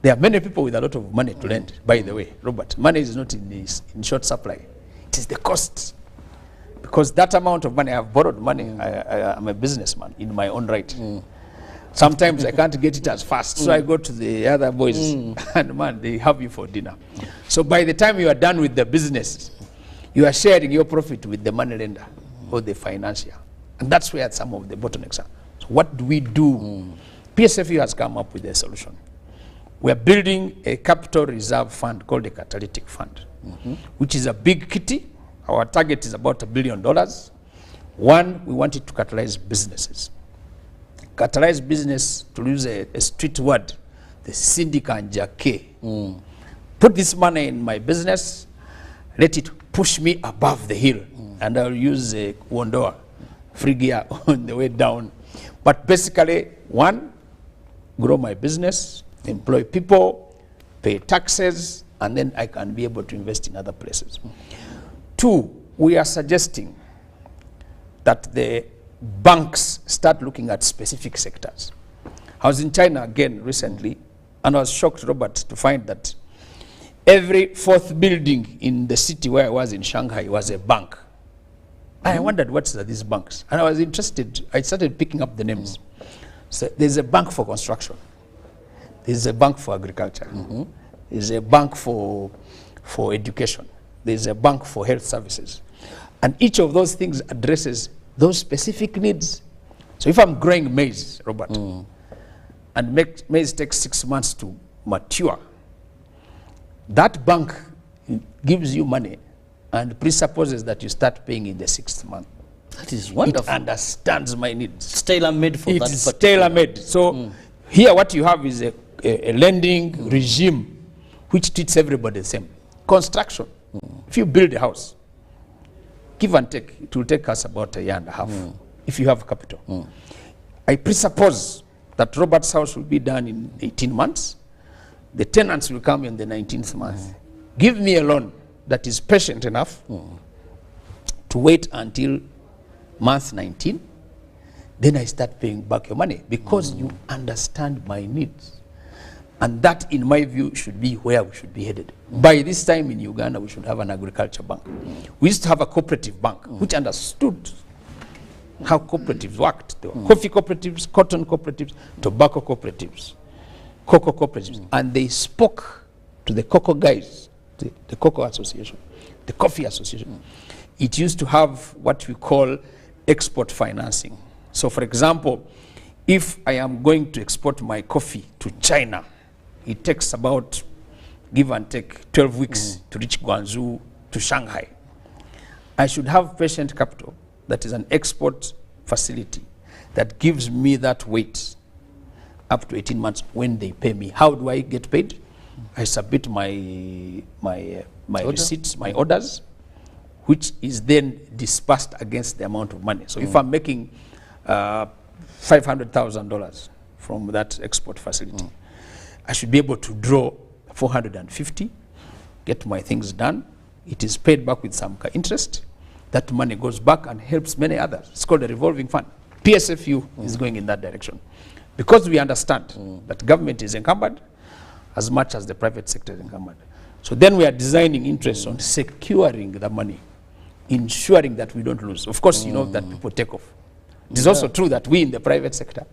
there are many people with a lot of money to lend, by the way, Robert. Money is not in short supply. It is the cost. Because that amount of money, I've borrowed money. I'm a businessman in my own right. Sometimes I can't get it as fast, so I go to the other boys, and man, they have you for dinner. So by the time you are done with the business, you are sharing your profit with the money lender or the financier. And that's where some of the bottlenecks are. So what do we do? PSFU has come up with a solution. We are building a capital reserve fund called a catalytic fund, which is a big kitty. Our target is about $1 billion. One, we want it to catalyze businesses. Catalyze business, to use a street word, the syndicate. Put this money in my business, let it push me above the hill, and I'll use a Wondoa, free gear on the way down. But basically, one, grow my business, employ people, pay taxes, and then I can be able to invest in other places. 2, we are suggesting that the banks start looking at specific sectors. I was in China again recently, and I was shocked, Robert, to find that every 4th building in the city where I was in Shanghai was a bank. I wondered, what are these banks? And I was interested. I started picking up the names. So there's a bank for construction. There's a bank for agriculture. There's a bank for education. There's a bank for health services. And each of those things addresses those specific needs. So if I'm growing maize, Robert, and maize takes 6 months to mature, that bank gives you money and presupposes that you start paying in the 6th month. That is wonderful. It understands my needs. It's tailor-made for that. It's tailor-made. So here what you have is a lending regime which treats everybody the same. Construction. If you build a house, give and take, it will take us about 1.5 years if you have capital. I presuppose that Robert's house will be done in 18 months. The tenants will come in the 19th month. Give me a loan that is patient enough to wait until month 19. Then I start paying back your money because you understand my needs. And that, in my view, should be where we should be headed. By this time in Uganda, we should have an agriculture bank. We used to have a cooperative bank, which understood how cooperatives worked. There were coffee cooperatives, cotton cooperatives, tobacco cooperatives, cocoa cooperatives. And they spoke to the cocoa guys, the cocoa association, the coffee association. It used to have what we call export financing. So, for example, if I am going to export my coffee to China, it takes about, give and take, 12 weeks to reach Guangzhou to Shanghai. I should have patient capital that is an export facility that gives me that weight up to 18 months when they pay me. How do I get paid? I submit my receipts, my orders, which is then dispersed against the amount of money. So if I'm making $500,000 from that export facility, I should be able to draw 450, get my things done. It is paid back with some interest. That money goes back and helps many others. It's called a revolving fund. PSFU is going in that direction. Because we understand that government is encumbered as much as the private sector is encumbered. So then we are designing interest on securing the money, ensuring that we don't lose. Of course, you know that people take off. It is also true that we in the private sector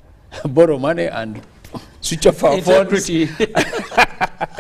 borrow money and switch off our phones.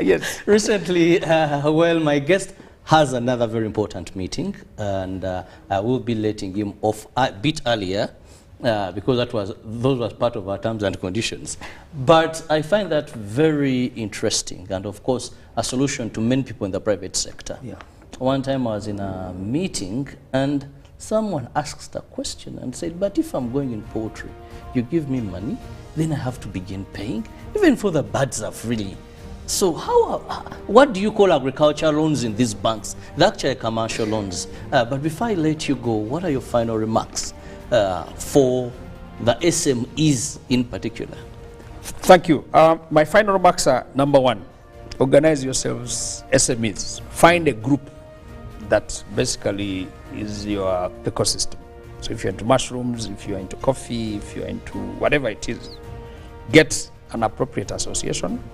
Yes. Recently, well, my guest has another very important meeting, and I will be letting him off a bit earlier because those was part of our terms and conditions. But I find that very interesting, and of course, a solution to many people in the private sector. Yeah. One time I was in a meeting, and someone asked a question and said, but if I'm going in poultry, you give me money, then I have to begin paying, even for the birds are free. So what do you call agricultural loans in these banks? They're actually commercial loans. But before I let you go, what are your final remarks for the SMEs in particular? Thank you. My final remarks are, number one, organize yourselves, SMEs. Find a group that basically is your ecosystem. So if you're into mushrooms, if you're into coffee, if you're into whatever it is, get an appropriate association.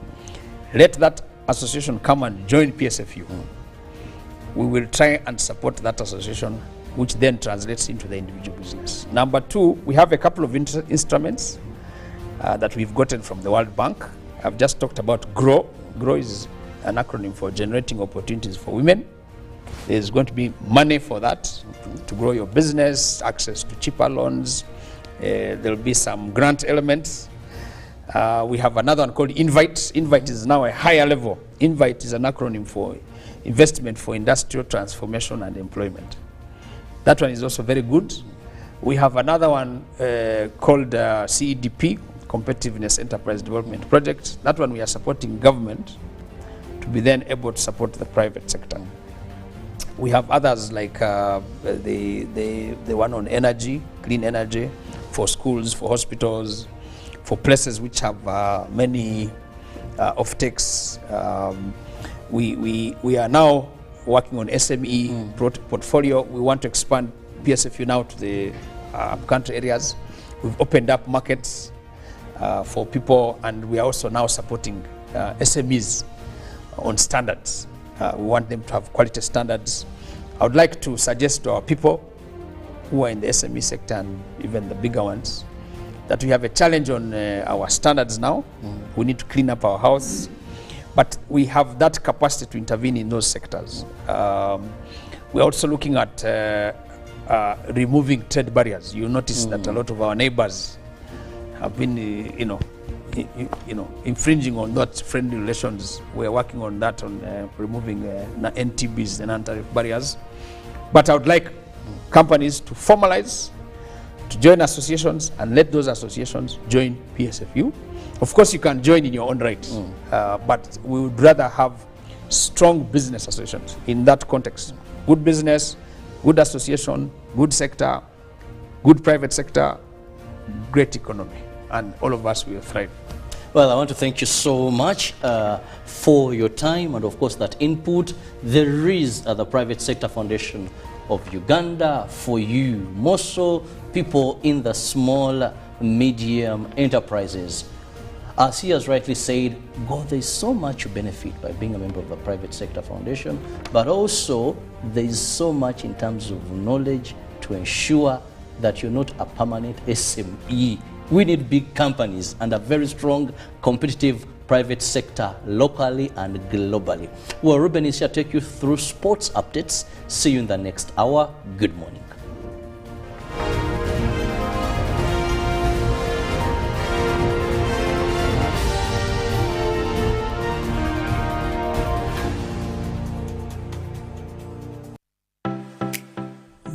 Let that association come and join PSFU. We will try and support that association, which then translates into the individual business. Number two, we have a couple of instruments that we've gotten from the World Bank. I've just talked about GROW. GROW is an acronym for Generating Opportunities for Women. There's going to be money for that, to grow your business, access to cheaper loans. There'll be some grant elements. We have another one called INVITE. INVITE is now a higher level. INVITE is an acronym for Investment for Industrial Transformation and Employment. That one is also very good. We have another one called CEDP, Competitiveness Enterprise Development Project. That one we are supporting government to be then able to support the private sector. We have others like the one on energy, clean energy, for schools, for hospitals, for places which have many offtakes. We are now working on SME portfolio. We want to expand PSFU now to the country areas. We've opened up markets for people, and we are also now supporting SMEs on standards. We want them to have quality standards. I would like to suggest to our people who are in the SME sector and even the bigger ones that we have a challenge on our standards now. We need to clean up our house, but we have that capacity to intervene in those sectors. We're also looking at removing trade barriers. You notice that a lot of our neighbors have been, infringing on that friendly relations. We're working on that, on removing NTBs, the non-tariff barriers. But I would like companies to formalize, to join associations, and let those associations join PSFU. Of course, you can join in your own right, but we would rather have strong business associations in that context. Good business, good association, good sector, good private sector, great economy, and all of us will thrive. Well, I want to thank you so much for your time and, of course, that input. There is the Private Sector Foundation of Uganda for you, more so people in the small, medium enterprises. As he has rightly said, God, there is so much you benefit by being a member of the Private Sector Foundation, but also there is so much in terms of knowledge to ensure that you're not a permanent SME. We need big companies and a very strong, competitive private sector locally and globally. Well, Ruben is here to take you through sports updates. See you in the next hour. Good morning.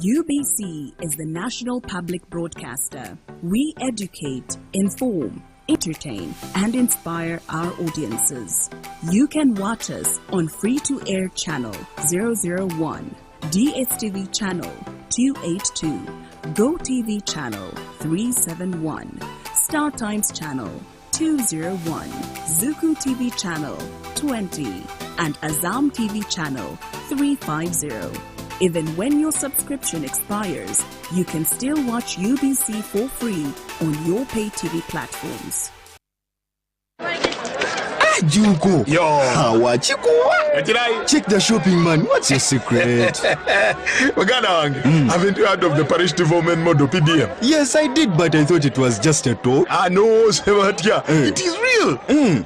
UBC is the national public broadcaster. We educate, inform, entertain, and inspire our audiences. You can watch us on free-to-air channel 001, DSTV channel 282, GoTV channel 371, Star Times channel 201, Zuku TV channel 20, and Azam TV channel 350. Even when your subscription expires, you can still watch UBC for free on your pay TV platforms. Juko. Yo. Check the shopping, man. What's your secret? Haven't you heard of the Parish Development Model PDM? Yes, I did, but I thought it was just a talk. No, Sebatia. It is real.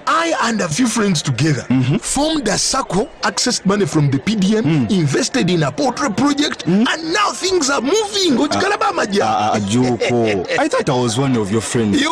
I and a few friends together formed a circle, accessed money from the PDM, invested in a poultry project, and now things are moving. Juko. I thought I was one of your friends. You